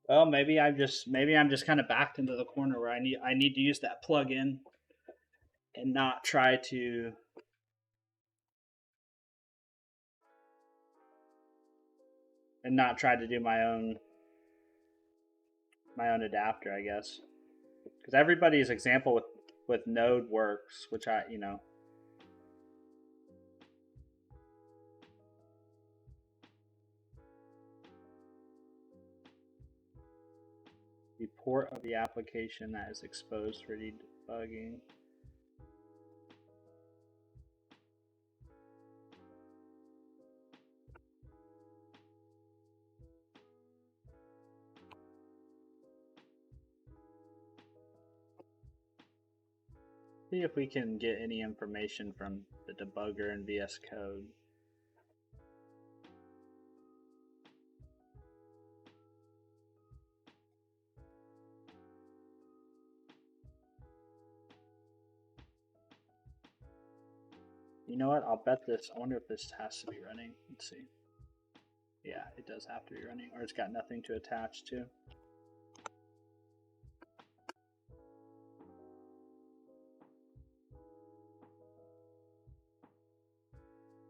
Speaker 1: Well, maybe I'm just kind of backed into the corner where I need to use that plugin and not try to do my own adapter, I guess. Because everybody's example with Node works, which the port of the application that is exposed for debugging. See if we can get any information from the debugger in VS Code. You know what? I'll bet this. I wonder if this has to be running. Let's see. Yeah, it does have to be running, or it's got nothing to attach to.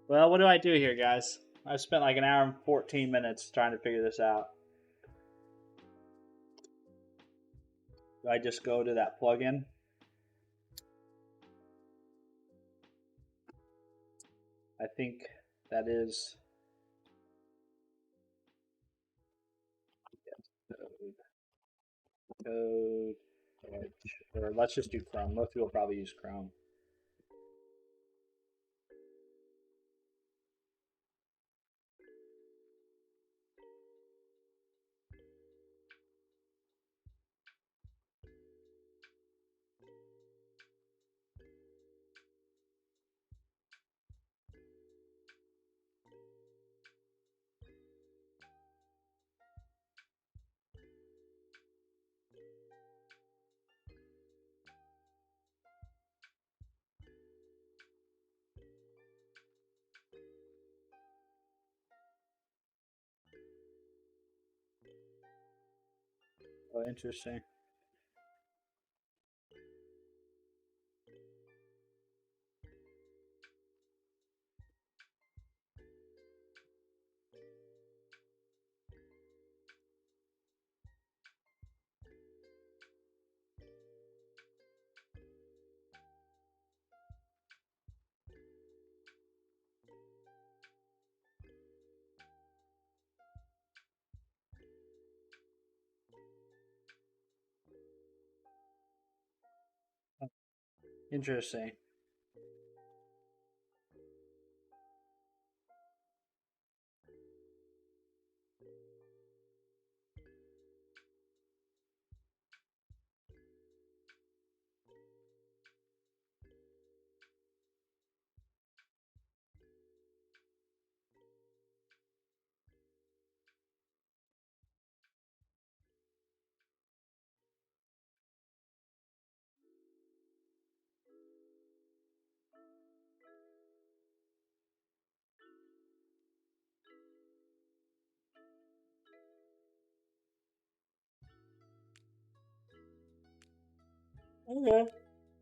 Speaker 1: Well, what do I do here, guys? I've spent like an hour and 14 minutes trying to figure this out. Do I just go to that plugin? I think that is code, or let's just do Chrome. Most people probably use Chrome. Oh, interesting. Interesting. Okay.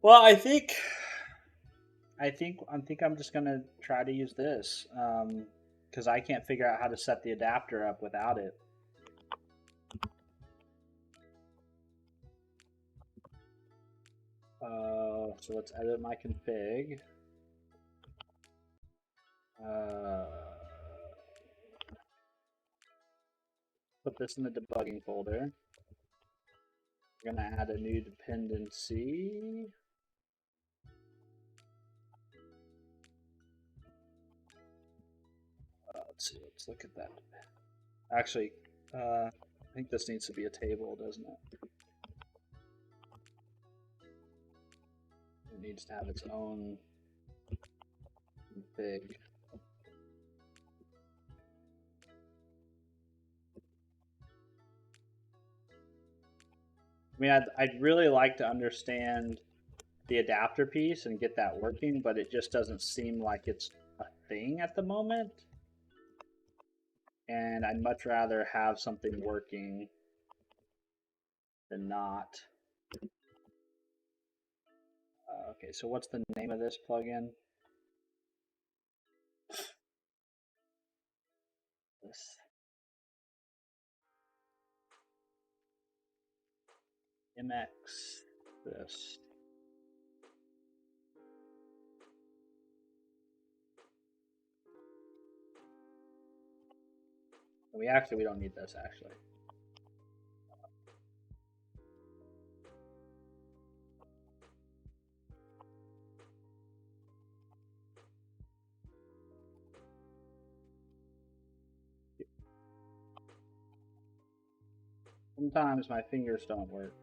Speaker 1: Well, I think I'm just gonna try to use this because I can't figure out how to set the adapter up without it. So let's edit my config. Put this in the debugging folder. We're gonna add a new dependency. Let's see. Let's look at that. Actually, I think this needs to be a table, doesn't it? It needs to have its own config. I mean, I'd really like to understand the adapter piece and get that working, but it just doesn't seem like it's a thing at the moment. And I'd much rather have something working than not. Okay, so what's the name of this plugin? This MX this. We don't need this actually. Sometimes my fingers don't work.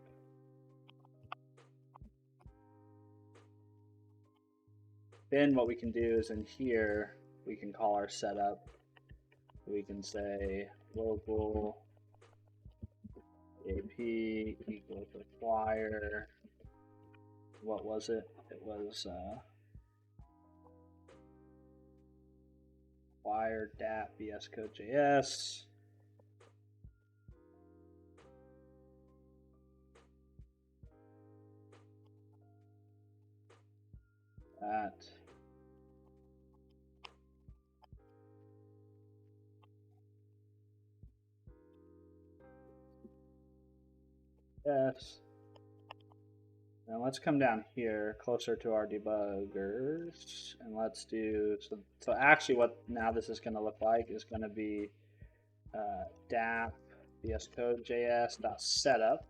Speaker 1: Then what we can do is in here, we can call our setup. We can say local AP equals require. What was it? It was require dat VS Code.js. That yes. Now let's come down here closer to our debuggers and let's do so actually what now this is going to look like is going to be dap VS Code.js .setup,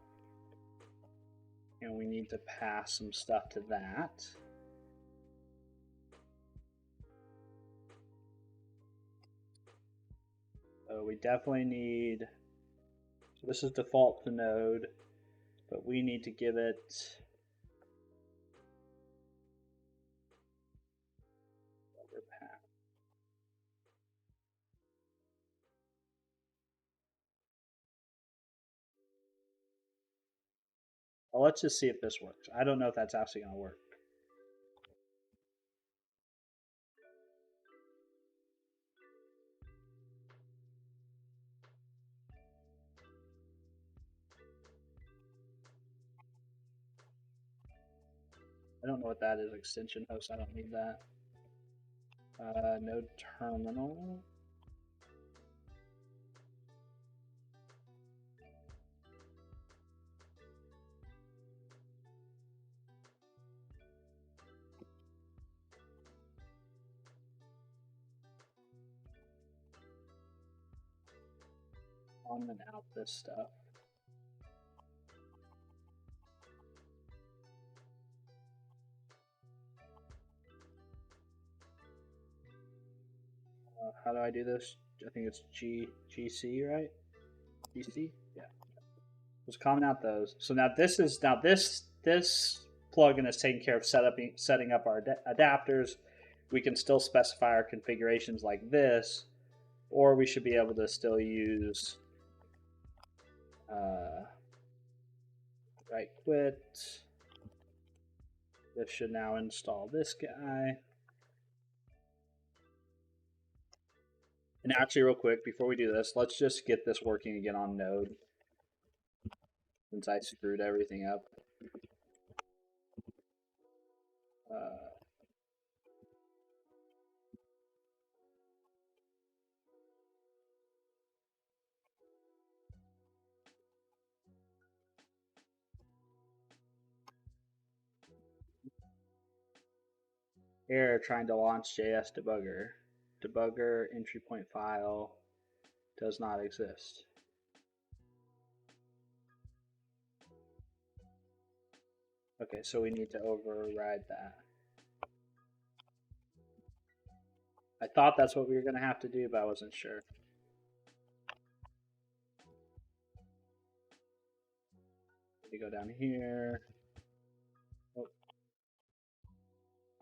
Speaker 1: and we need to pass some stuff to that. So we definitely need, so this is default to Node, but we need to give it other path. Well, let's just see if this works. I don't know if that's actually going to work. I don't know what that is. Extension host. I don't need that. Node terminal. On and out this stuff. How do I do this? I think it's GC, right? GC? Yeah. Let's comment out those. So now this plugin is taking care of setting up our adapters. We can still specify our configurations like this, or we should be able to still use right quit. This should now install this guy. And actually, real quick, before we do this, let's just get this working again on Node, since I screwed everything up. Error trying to launch JS debugger. Debugger entry point file does not exist. Okay, so we need to override that. I thought that's what we were going to have to do, but I wasn't sure. We go down here. Oh.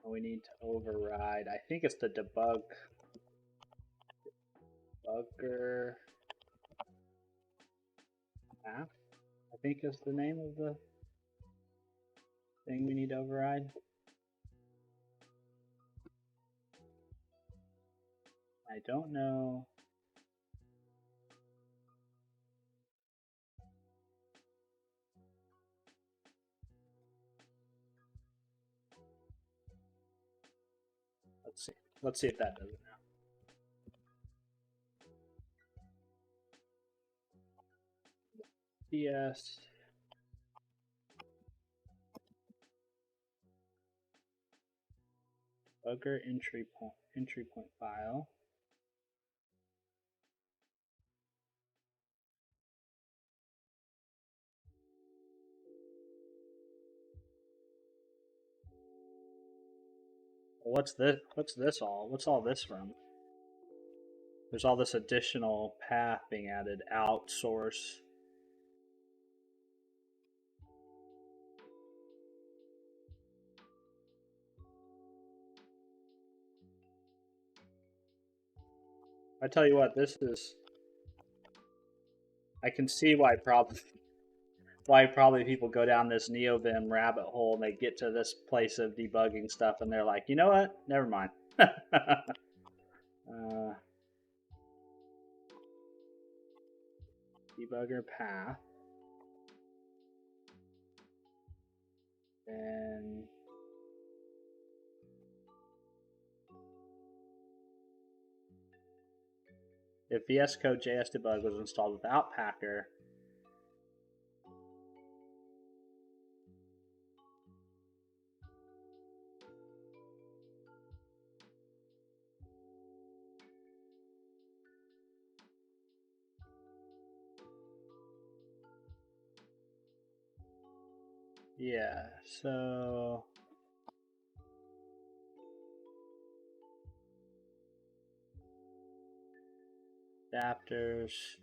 Speaker 1: We need to override. I think it's the debugger app, I think is the name of the thing we need to override. I don't know. Let's see. Let's see if that does it now. DS. Debugger entry point file. What's this? What's this all? What's all this from? There's all this additional path being added. Outsource. I tell you what, this is. I can see why probably people go down this Neovim rabbit hole and they get to this place of debugging stuff and they're like, you know what? Never mind. Debugger path. And if VS Code JS debug was installed without Packer, yeah, so adapters.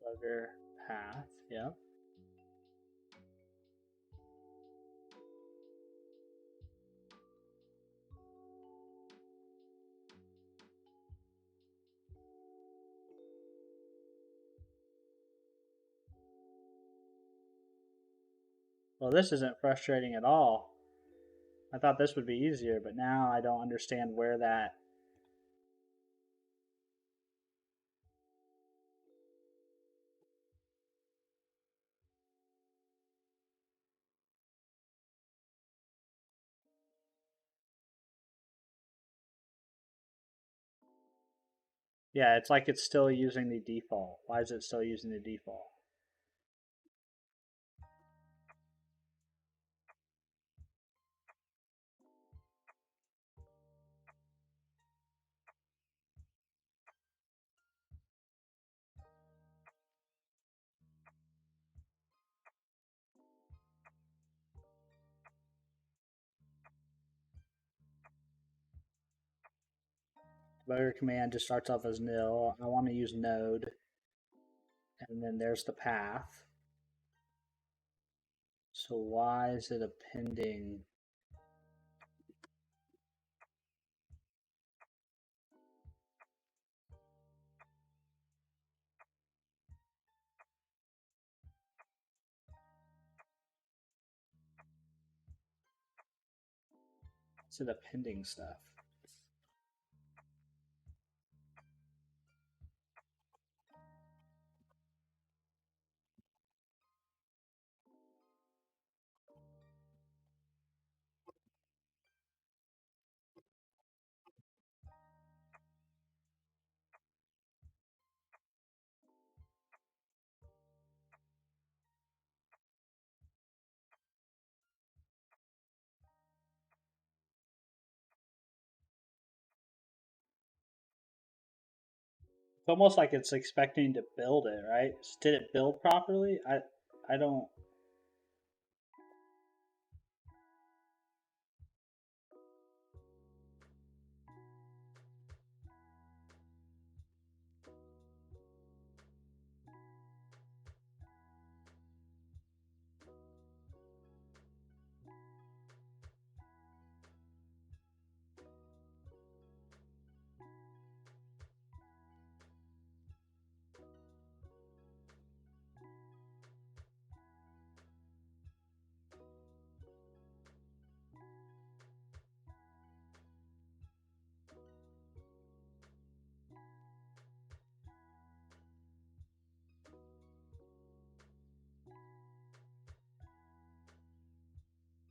Speaker 1: Debugger path, yeah. Well, this isn't frustrating at all. I thought this would be easier, but now I don't understand where that... Yeah, it's like it's still using the default. Why is it still using the default? Debugger command just starts off as nil. I want to use node. And then there's the path. So why is it appending? Is it appending stuff? It's almost like it's expecting to build it, right? Did it build properly? I don't...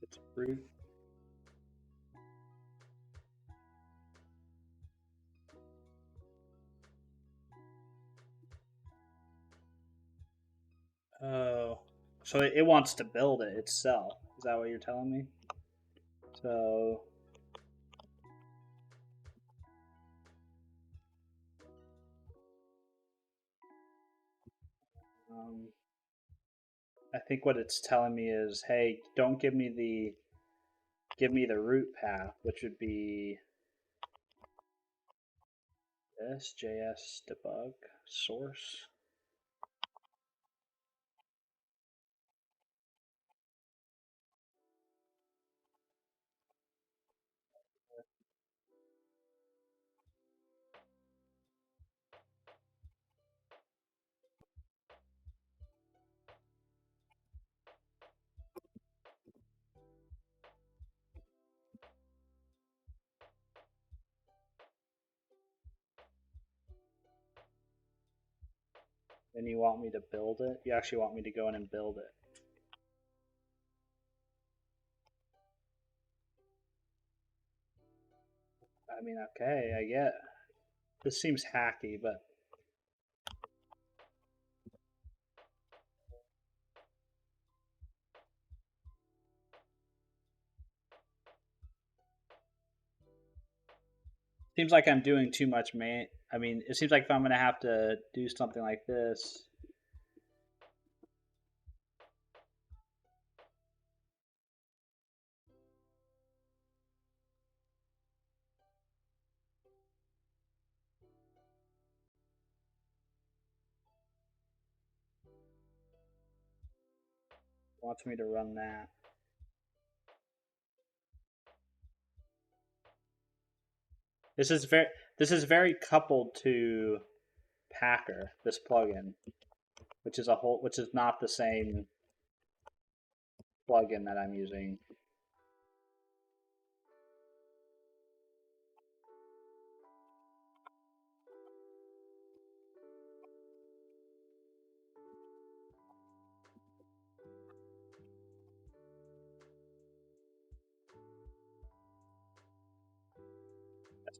Speaker 1: It's root. Oh, so it wants to build it itself. Is that what you're telling me? So I think what it's telling me is, hey, don't give me the root path, which would be this JS debug source. Then you want me to build it? You actually want me to go in and build it? I mean, okay, I get. This seems hacky, but seems like I'm doing too much, man. I mean, it seems like if I'm gonna have to do something like this. Wants me to run that. This is very coupled to Packer, this plugin, which is not the same plugin that I'm using.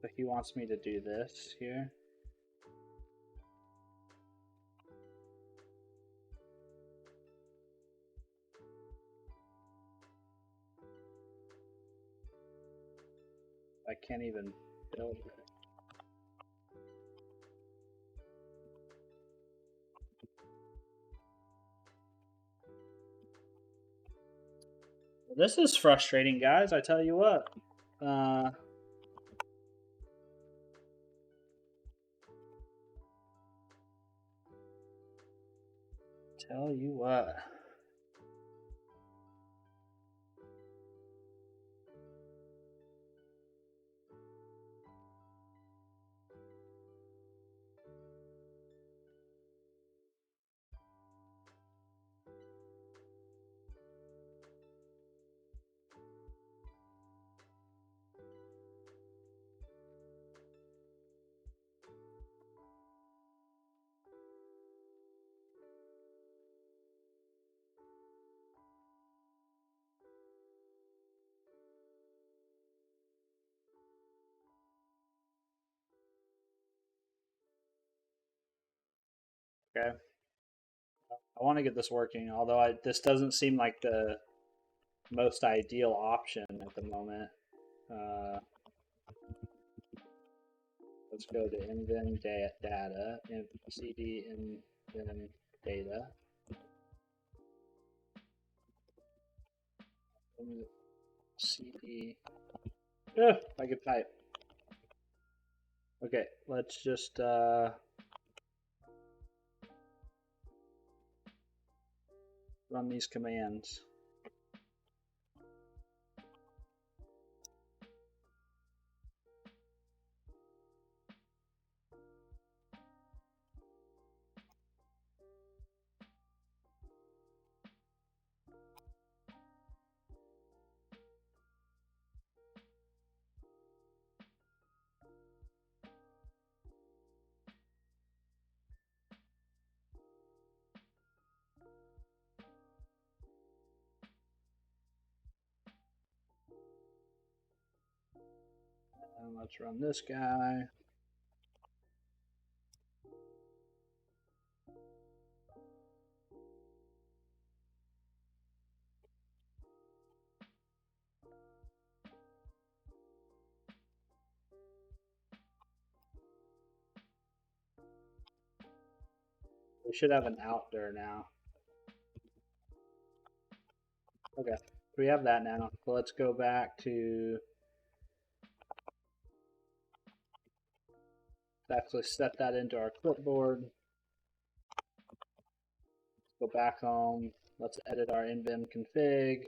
Speaker 1: So he wants me to do this here. I can't even build it. Well, this is frustrating, guys. I tell you what. Tell you what. Okay. I want to get this working, although this doesn't seem like the most ideal option at the moment. Let's go to Invim data, cd Invim data. cd. I can type. Okay, let's just run these commands. And let's run this guy. We should have an out there now. Okay, we have that now. So let's go back to actually set that into our clipboard. Go back home. Let's edit our invim config.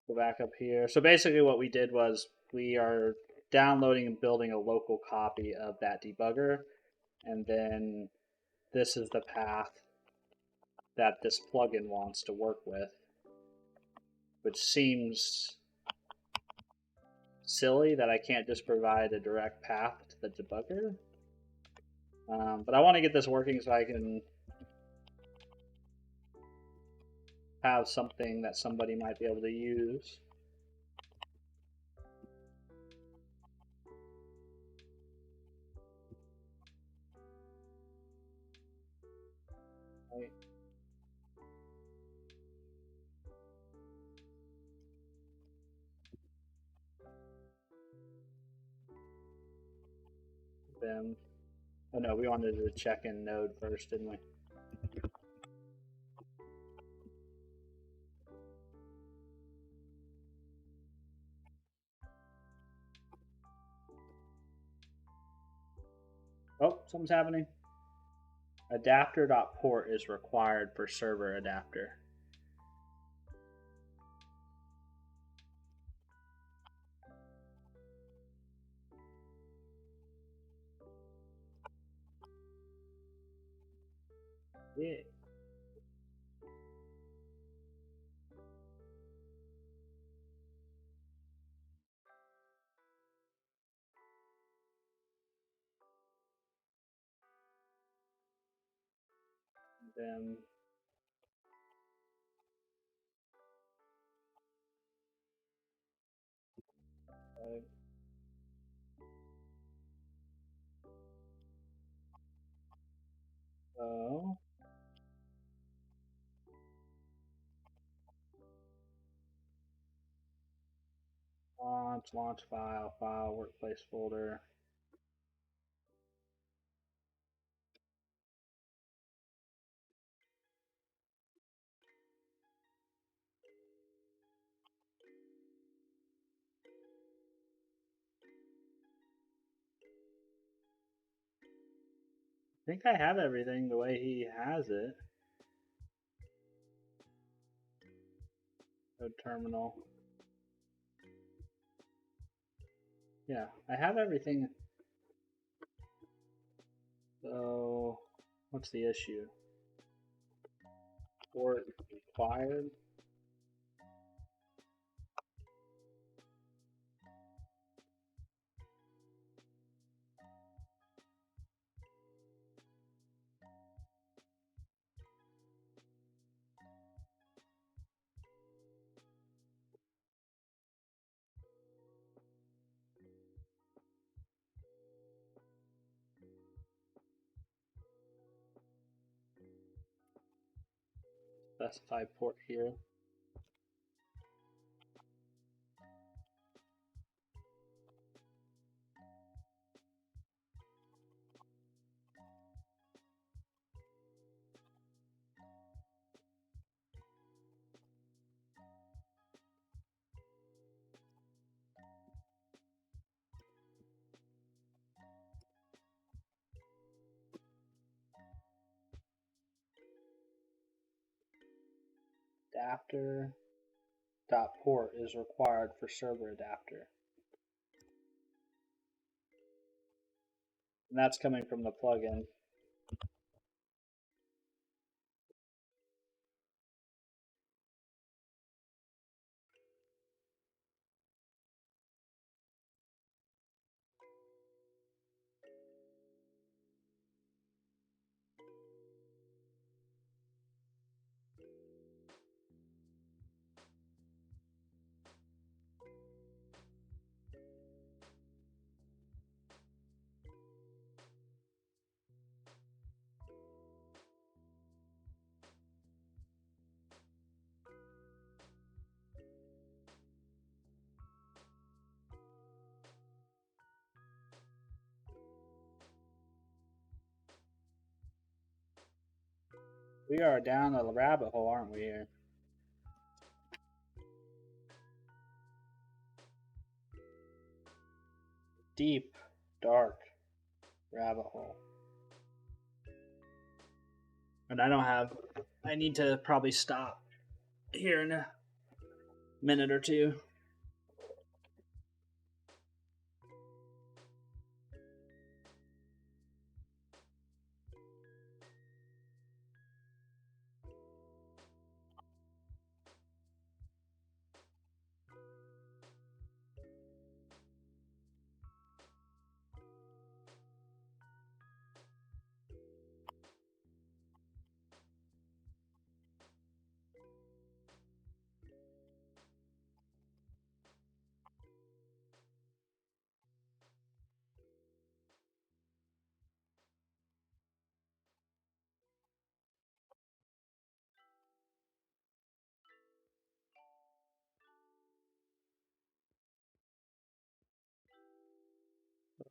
Speaker 1: Go back up here. So basically what we did was we are downloading and building a local copy of that debugger. And then this is the path that this plugin wants to work with, which seems silly that I can't just provide a direct path to the debugger. But I want to get this working so I can have something that somebody might be able to use. Right. Then, oh no, we wanted to check in node first, didn't we? Oh, something's happening. Adapter.port is required for server adapter. Yeah. Then launch file, workplace folder. I think I have everything the way he has it. Code terminal. Yeah, I have everything. So, what's the issue? Port required. Specify port here. Adapter dot port is required for server adapter. And that's coming from the plugin. We are down a rabbit hole, aren't we here? Deep, dark rabbit hole. And I need to probably stop here in a minute or two.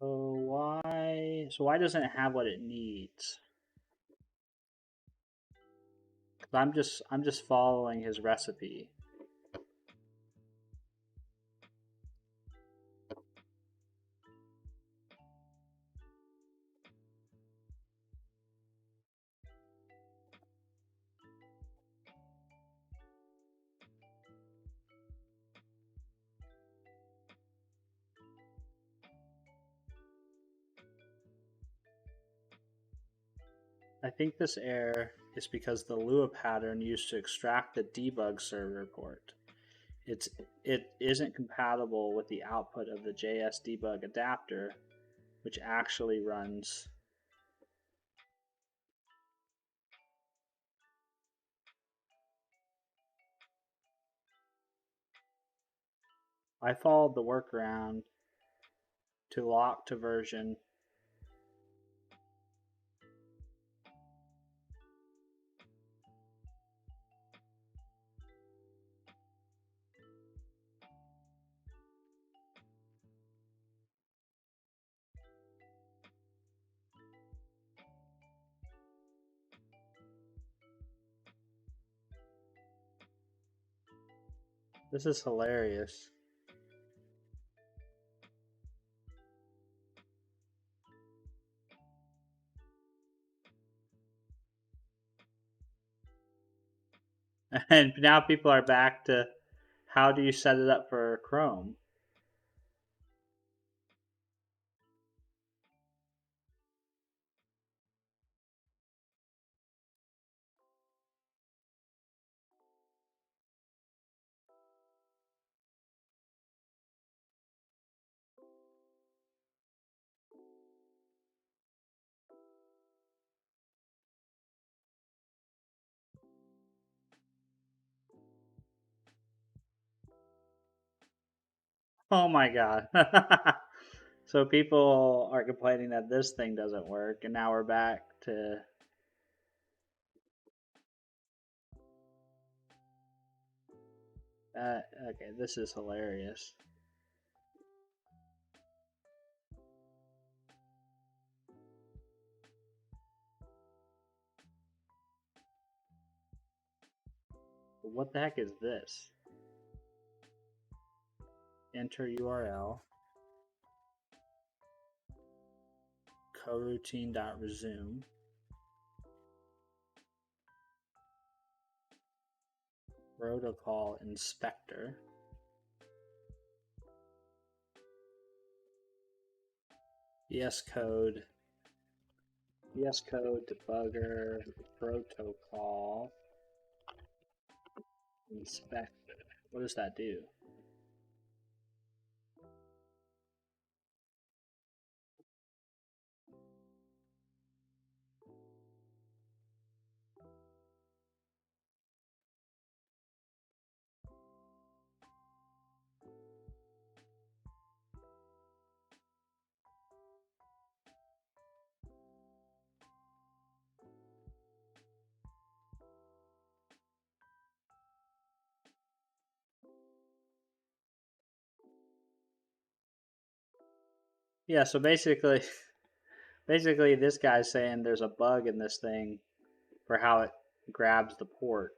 Speaker 1: So why doesn't it have what it needs? I'm just following his recipe. I think this error is because the Lua pattern used to extract the debug server port. It isn't compatible with the output of the JS debug adapter, which actually runs. I followed the workaround to lock to version. This is hilarious. And now people are back to how do you set it up for Chrome? Oh my god. So people are complaining that this thing doesn't work, and now we're back to. Okay, this is hilarious. What the heck is this? Enter URL. Coroutine.resume. Protocol inspector. VS Code. VS Code debugger protocol inspector. What does that do? Yeah, so basically this guy's saying there's a bug in this thing for how it grabs the port.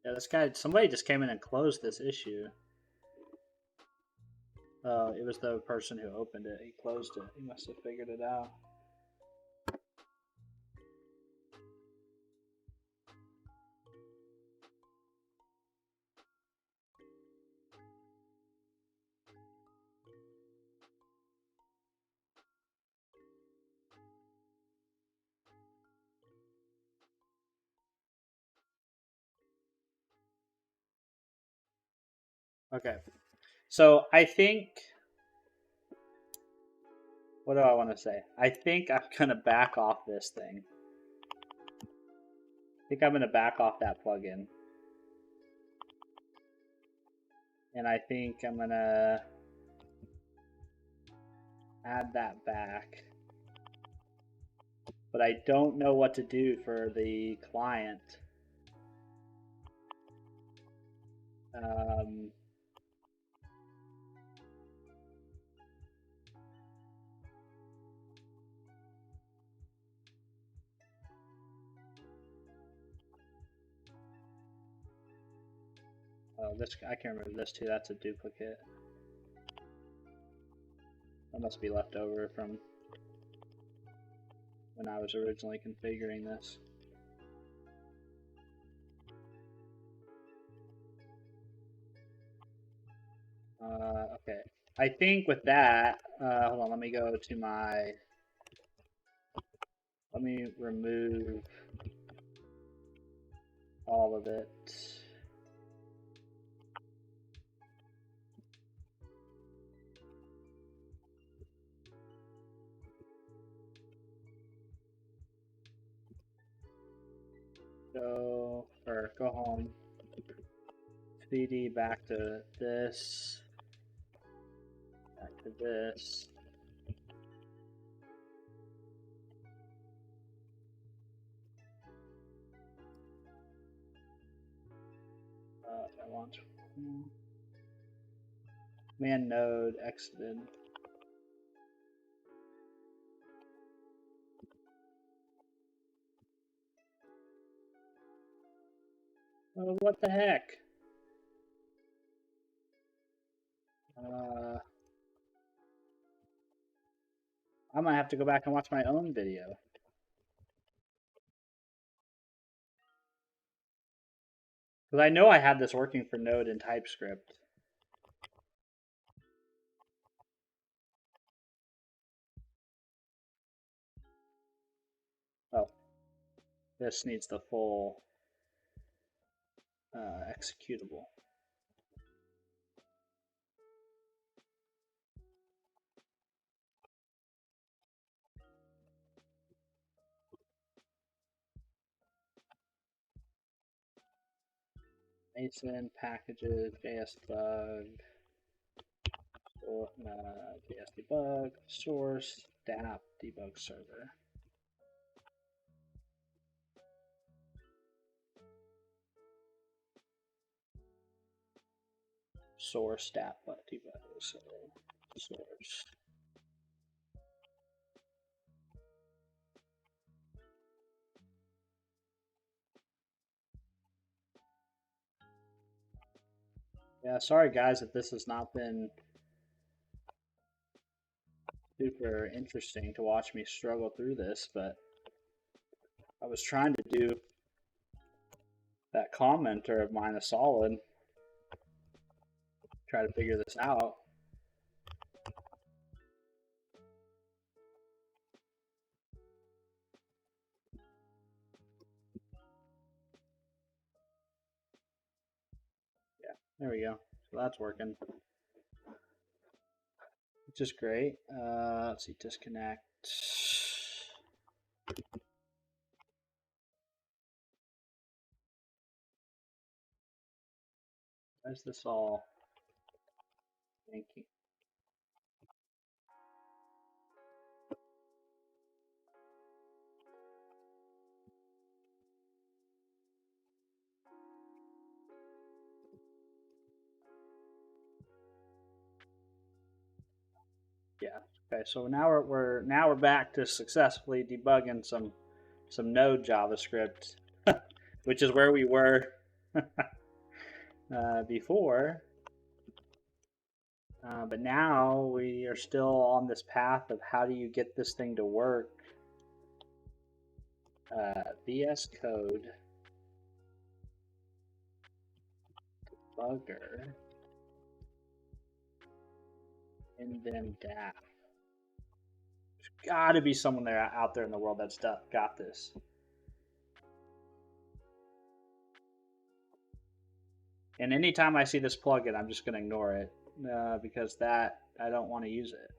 Speaker 1: Yeah, this guy, somebody just came in and closed this issue. It was the person who opened it. He closed it. He must have figured it out. Okay. So I think, what do I want to say? I think I'm going to back off this thing. I think I'm going to back off that plugin. And I think I'm going to add that back. But I don't know what to do for the client. Oh, this I can remove this too. That's a duplicate. That must be left over from when I was originally configuring this. Okay. I think with that, hold on, let me go to my, let me remove all of it. Go home. 3D back to this. Back to this. I want man node exited. Oh, what the heck? I might have to go back and watch my own video. Because I know I had this working for Node and TypeScript. Oh, this needs the full executable. Mason packages, JS debug, JS debug, source, dap, debug server. Source, dap, debug server, source. Yeah, sorry guys if this has not been super interesting to watch me struggle through this, but I was trying to do that commenter of mine a solid, try to figure this out. Yeah, there we go. So that's working, which is great. Let's see, disconnect. Why is this all janky? Yeah. Okay. So now we're back to successfully debugging some Node JavaScript, which is where we were before. But now we are still on this path of how do you get this thing to work. VS Code debugger and then dap. There's got to be someone out there in the world that's got this. And anytime I see this plugin, I'm just going to ignore it because that I don't want to use it.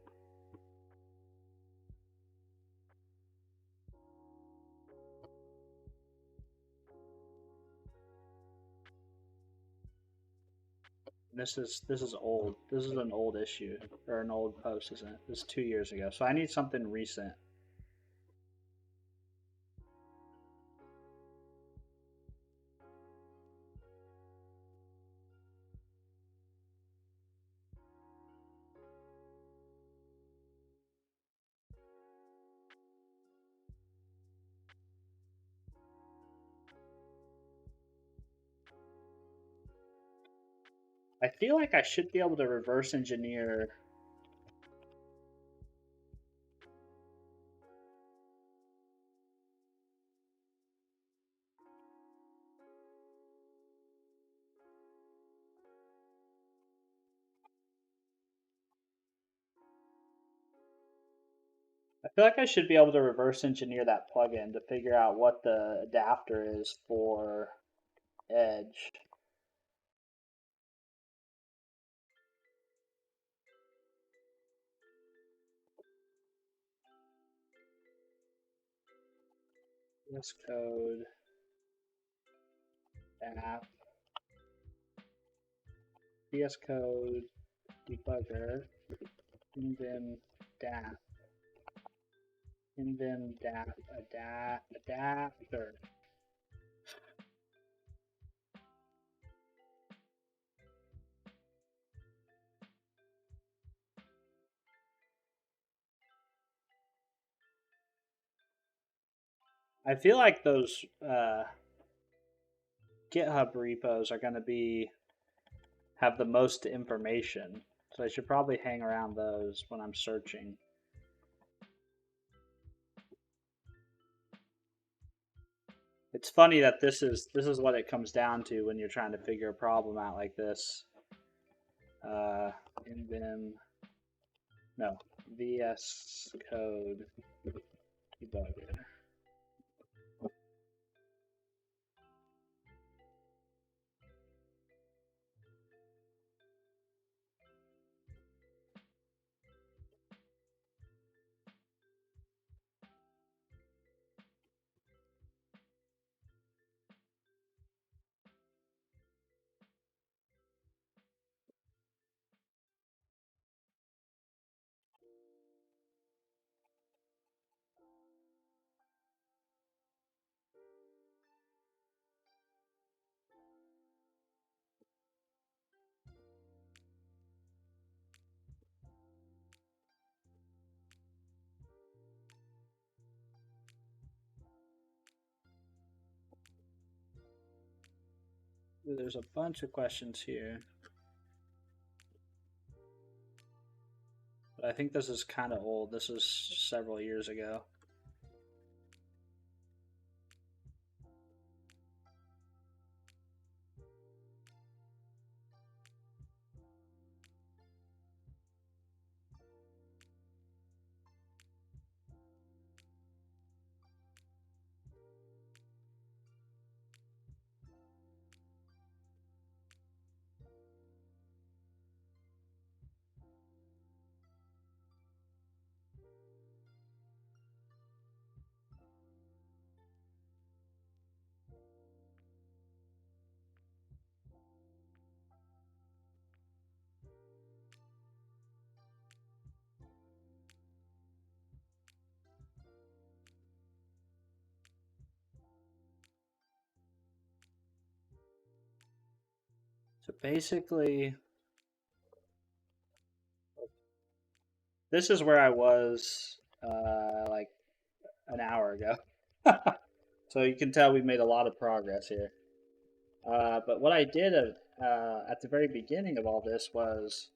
Speaker 1: This is old. This is an old issue or an old post, isn't it? This is 2 years ago. So I need something recent. I feel like I should be able to reverse engineer that plugin to figure out what the adapter is for Edge. VS Code app, VS Code debugger, Neovim DAP, Neovim DAP adapter. I feel like those GitHub repos are going to have the most information, so I should probably hang around those when I'm searching. It's funny that this is what it comes down to when you're trying to figure a problem out like this. VS Code debugger. There's a bunch of questions here. But I think this is kind of old. This is several years ago. So basically, this is where I was like an hour ago. So you can tell we've made a lot of progress here. But what I did at the very beginning of all this was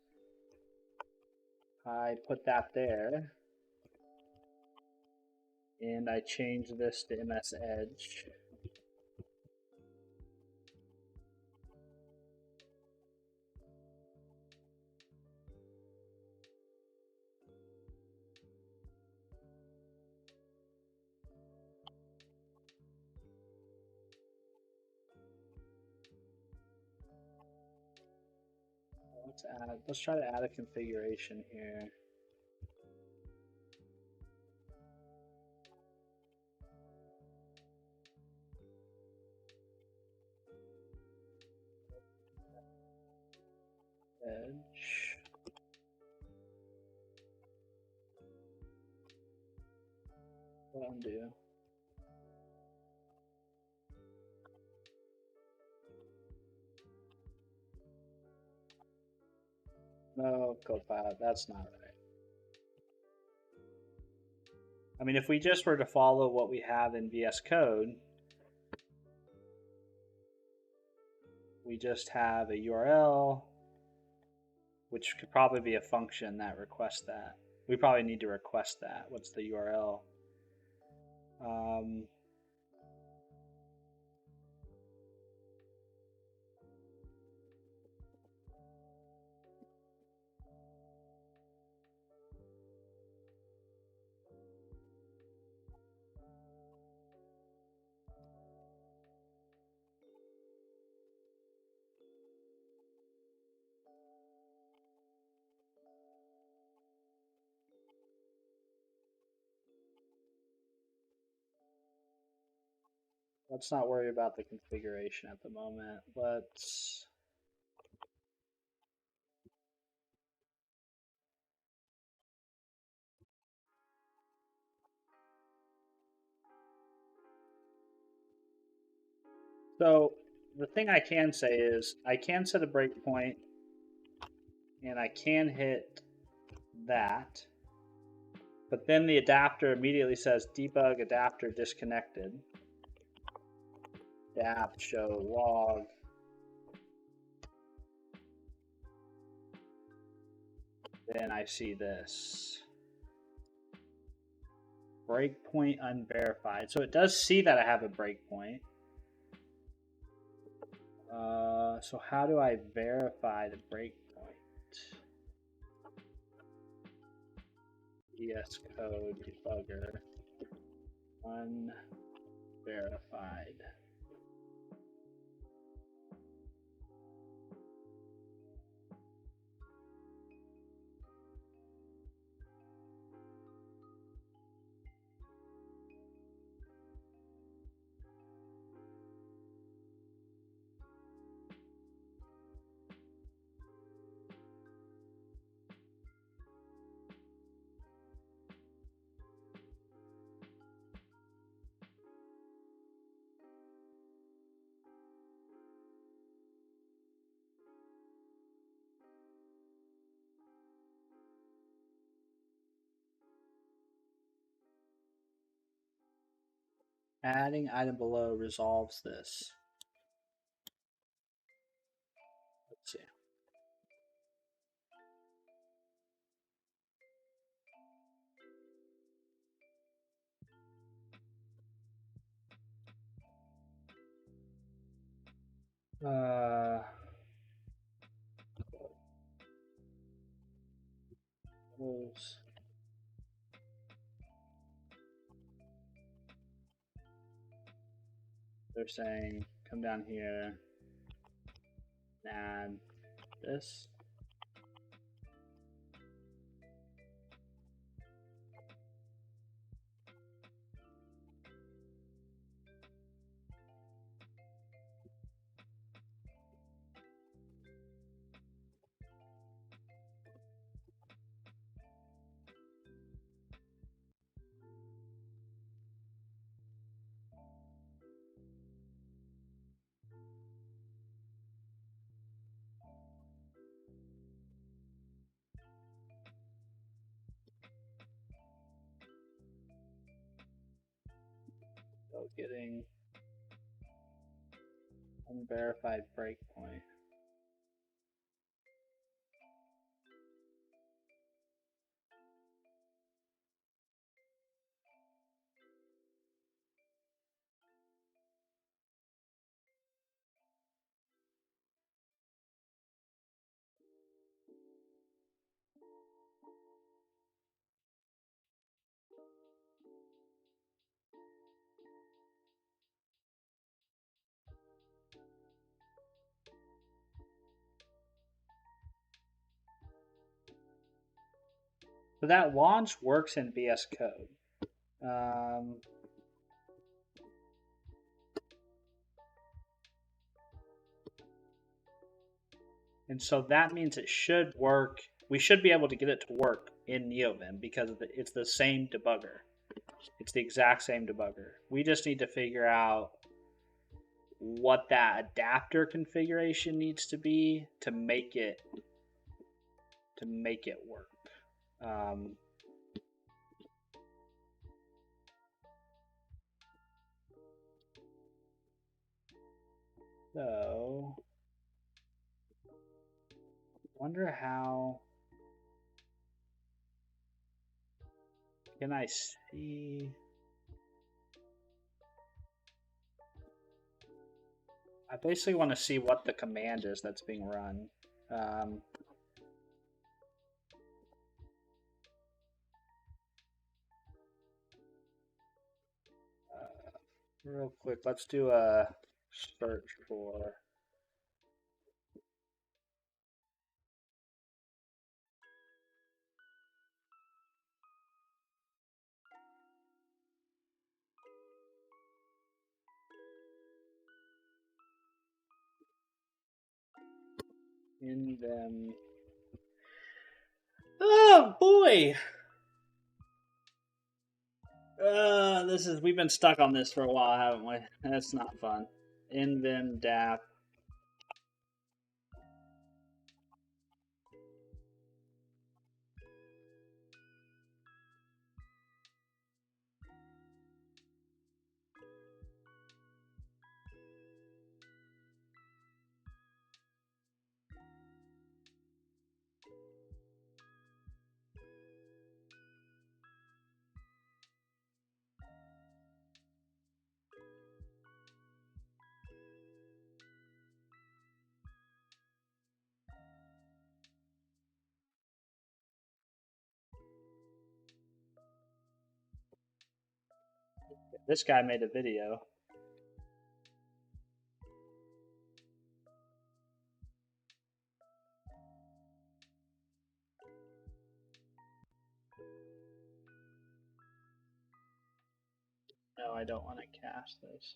Speaker 1: I put that there, and I changed this to MS Edge. Let's try to add a configuration here. Edge. Undo. No, Copilot, that's not right. I mean, if we just were to follow what we have in VS Code, we just have a URL, which could probably be a function that requests that. We probably need to request that. What's the URL? Let's not worry about the configuration at the moment. Let's so the thing I can say is I can set a breakpoint and I can hit that, but then the adapter immediately says debug adapter disconnected. Adapt show log. Then I see this breakpoint unverified. So it does see that I have a breakpoint. So how do I verify the breakpoint? VS Code debugger unverified. Adding item below resolves this. Let's see. Close. They're saying come down here and add this. So getting unverified breakpoint. So that launch works in VS Code. And so that means it should work. We should be able to get it to work in Neovim because it's the same debugger. It's the exact same debugger. We just need to figure out what that adapter configuration needs to be to make it work. So wonder how. Can I see? I basically want to see what the command is that's being run. Real quick, let's do a search for. In them. Oh boy! We've been stuck on this for a while, haven't we? That's not fun. Invim dap. This guy made a video. No, I don't want to cast this.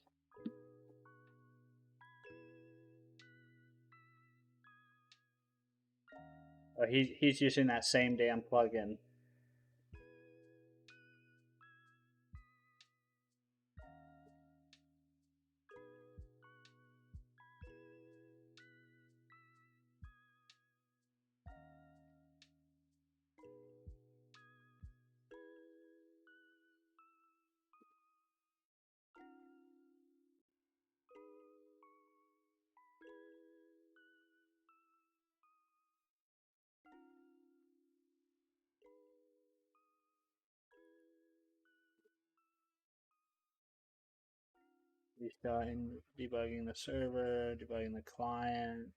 Speaker 1: Oh, he's using that same damn plugin. He's starting debugging the server, debugging the client.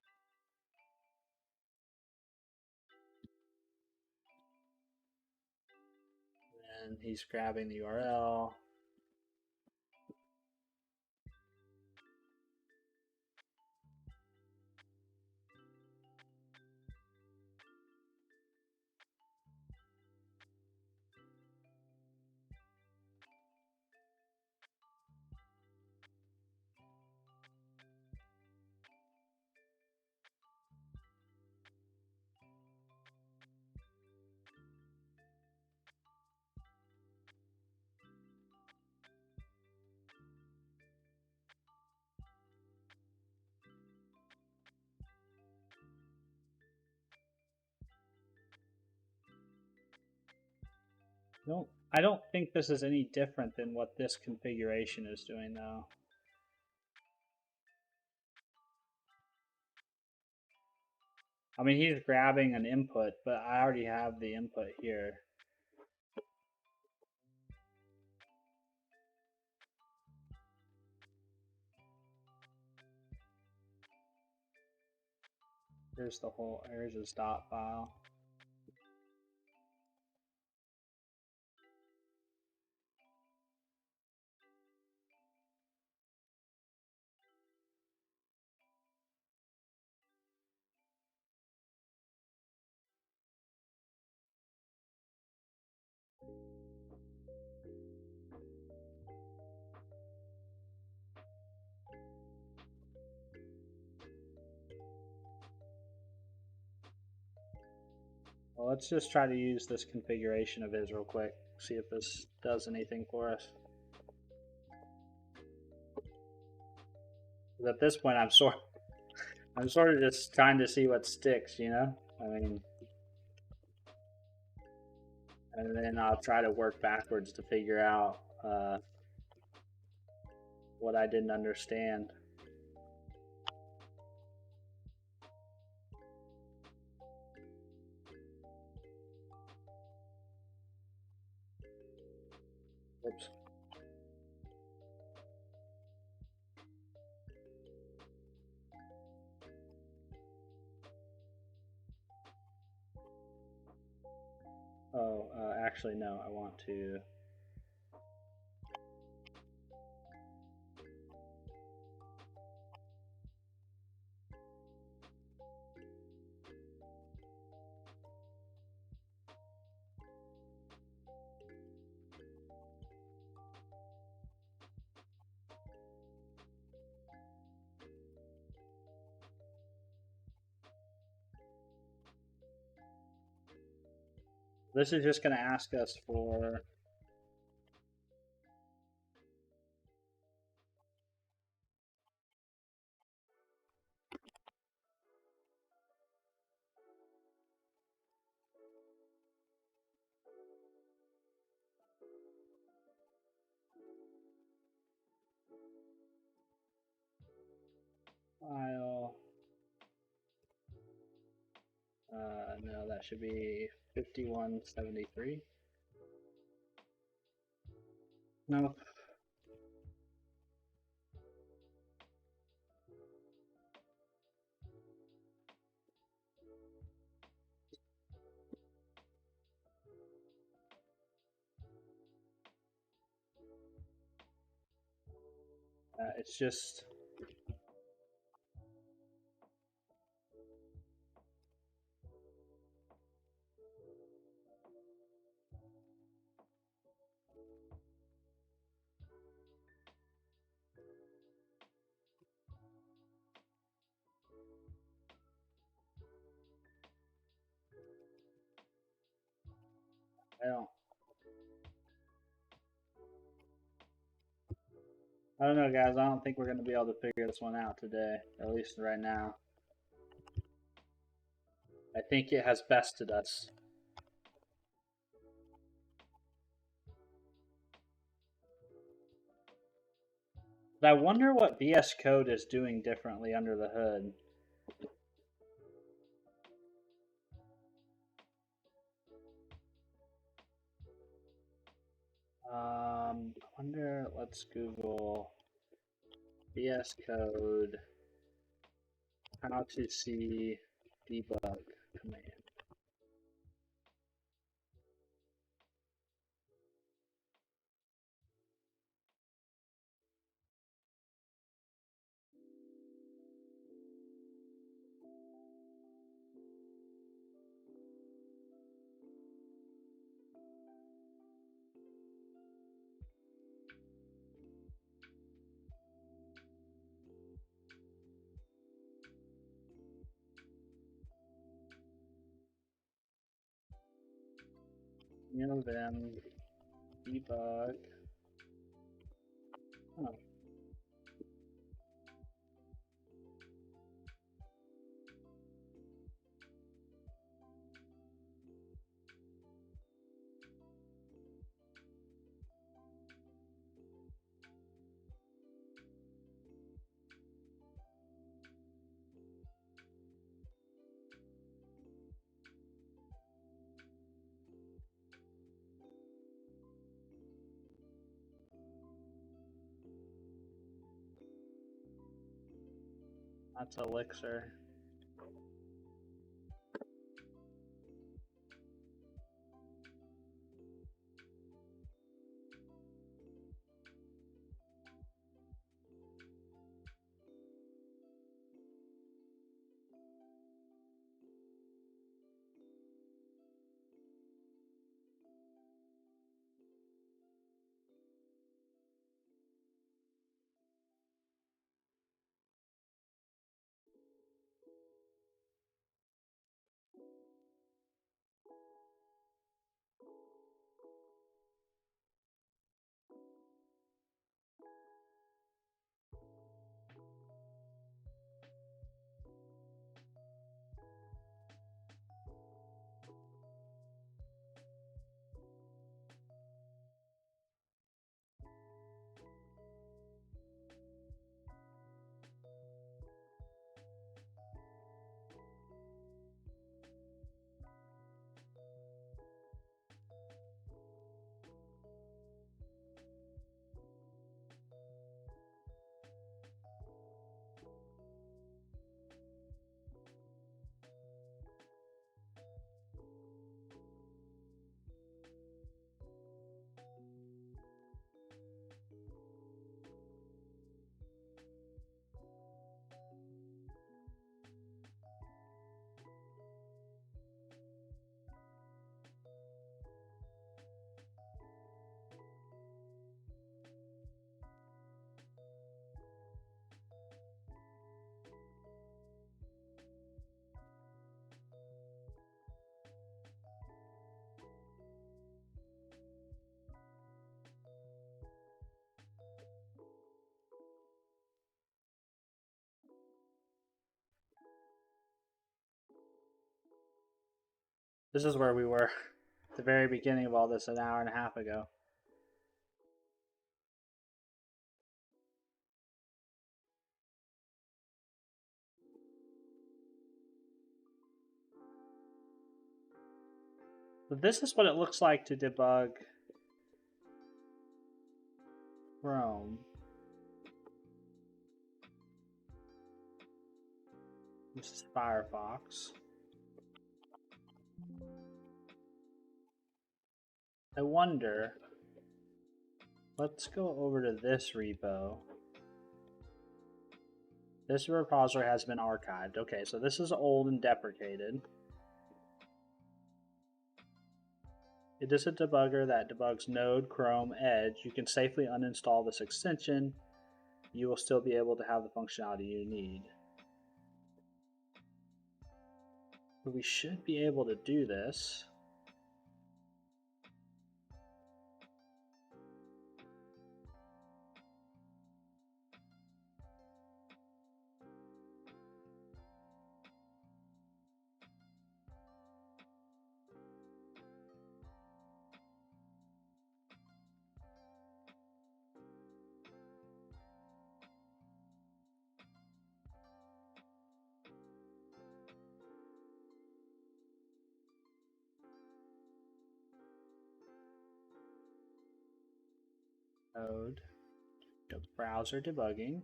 Speaker 1: And he's grabbing the URL. I don't think this is any different than what this configuration is doing, though. I mean, he's grabbing an input, but I already have the input here. Here's his dot file. Well, let's just try to use this configuration of his real quick. See if this does anything for us. At this point, I'm sort of just trying to see what sticks, you know? I mean, and then I'll try to work backwards to figure out what I didn't understand. Oops. Oh, actually, no, I want to. This is just going to ask us for file. No, that should be 5173. Nope. It's just I don't know, guys. I don't think we're going to be able to figure this one out today, at least right now. I think it has bested us. But I wonder what VS Code is doing differently under the hood. I wonder, let's Google VS Code, how to see debug command. Neovim debug. Oh. That's Elixir. This is where we were at the very beginning of all this an hour and a half ago. So this is what it looks like to debug Chrome. This is Firefox. I wonder, let's go over to this repo. This repository has been archived. Okay, so this is old and deprecated. It is a debugger that debugs Node, Chrome, Edge. You can safely uninstall this extension. You will still be able to have the functionality you need. But we should be able to do this. Node, browser debugging.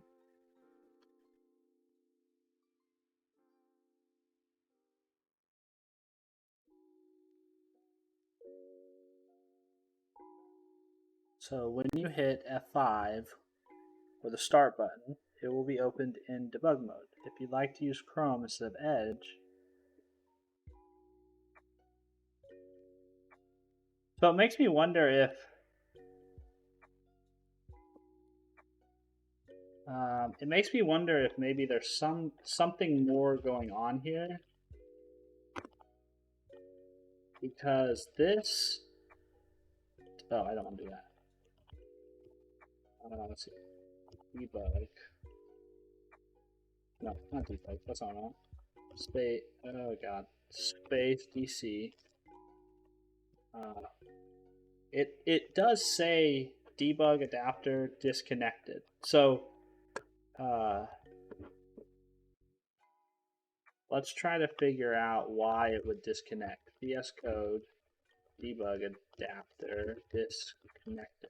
Speaker 1: So when you hit F5 or the start button, it will be opened in debug mode. If you'd like to use Chrome instead of Edge, so it makes me wonder if maybe there's something more going on here, because this. Oh, I don't want to do that. Let's see. Debug. No, not debug. That's not wrong. Space. Oh god. Space DC. It does say debug adapter disconnected. So let's try to figure out why it would disconnect. VS Code debug adapter disconnected.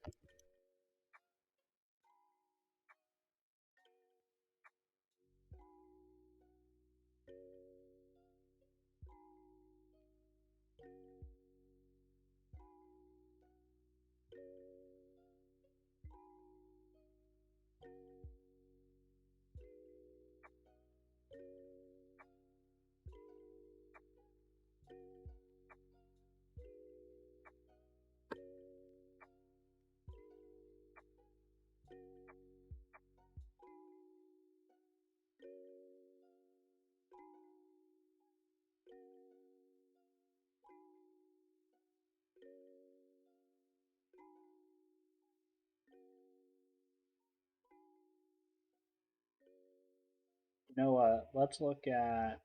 Speaker 1: You know what? Let's look at.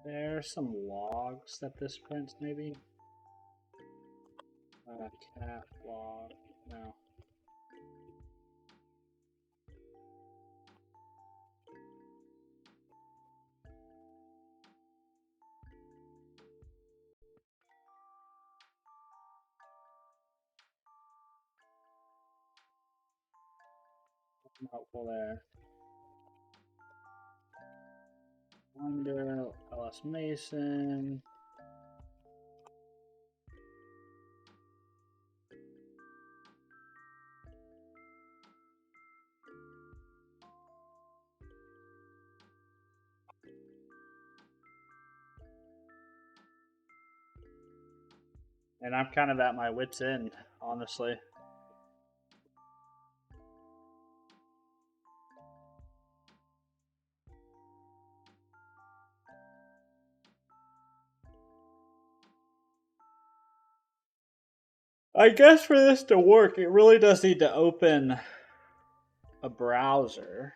Speaker 1: There's some logs that this prints, maybe. Cat log. No. Nothing helpful there. Wonder, LS Mason. And I'm kind of at my wit's end, honestly. I guess for this to work, it really does need to open a browser,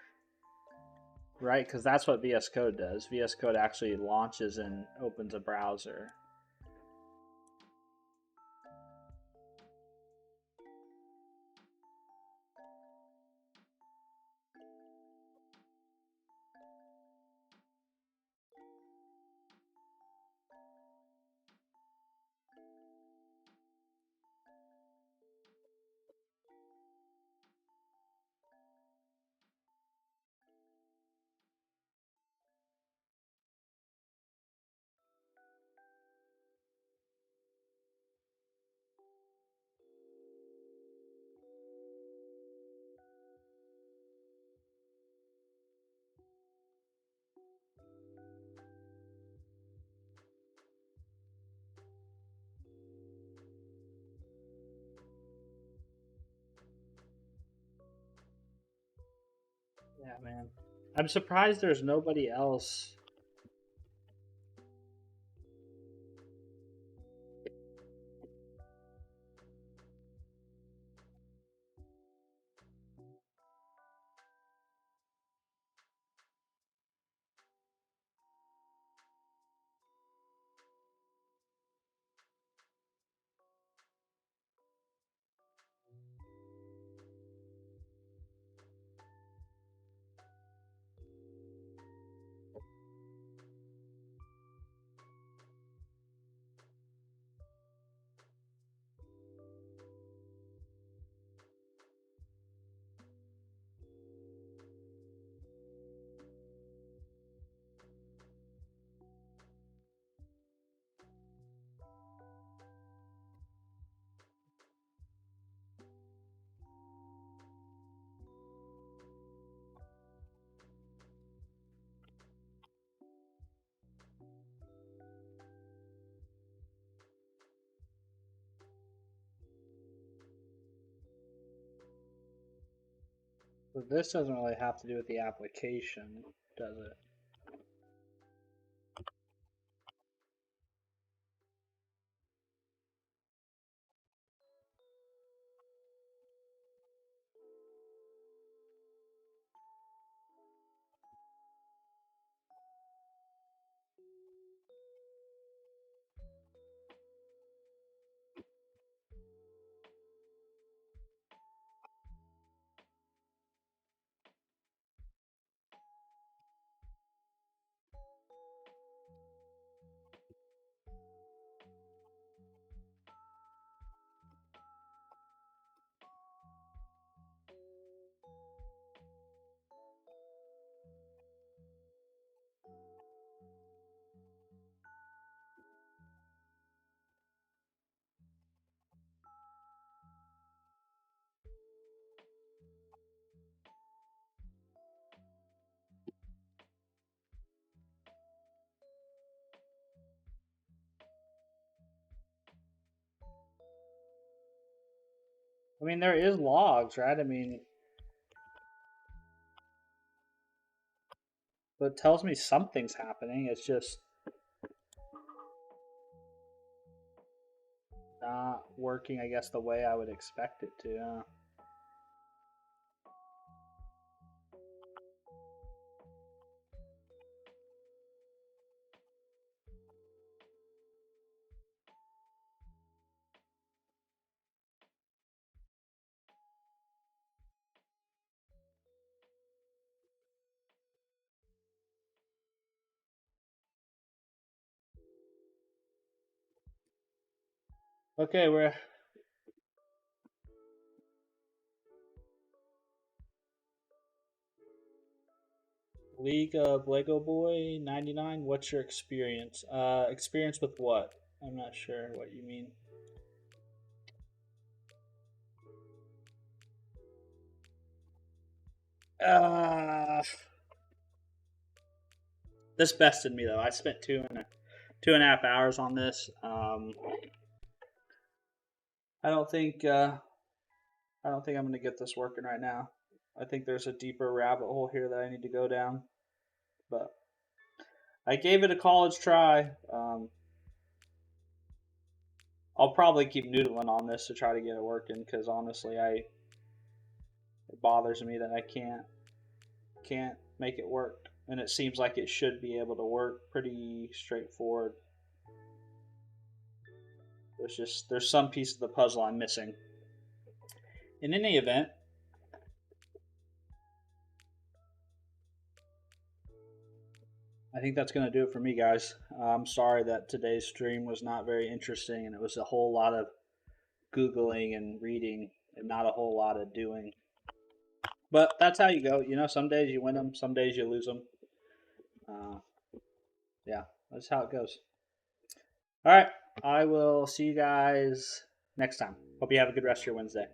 Speaker 1: right? Because that's what VS Code does. VS Code actually launches and opens a browser. Yeah, man. I'm surprised there's nobody else. But this doesn't really have to do with the application, does it? I mean, there is logs, right? I mean, but it tells me something's happening. It's just not working, I guess, the way I would expect it to. Okay, we're League of Lego Boy 99. What's your experience? Experience with what? I'm not sure what you mean. Uh, this bested me though. I spent 2.5 hours on this. I don't think I'm going to get this working right now. I think there's a deeper rabbit hole here that I need to go down. But I gave it a college try. I'll probably keep noodling on this to try to get it working because honestly, it bothers me that I can't make it work, and it seems like it should be able to work pretty straightforward. There's some piece of the puzzle I'm missing. In any event, I think that's going to do it for me, guys. I'm sorry that today's stream was not very interesting and it was a whole lot of Googling and reading and not a whole lot of doing. But that's how you go. You know, some days you win them, some days you lose them. Uh, yeah, that's how it goes. All right. I will see you guys next time. Hope you have a good rest of your Wednesday.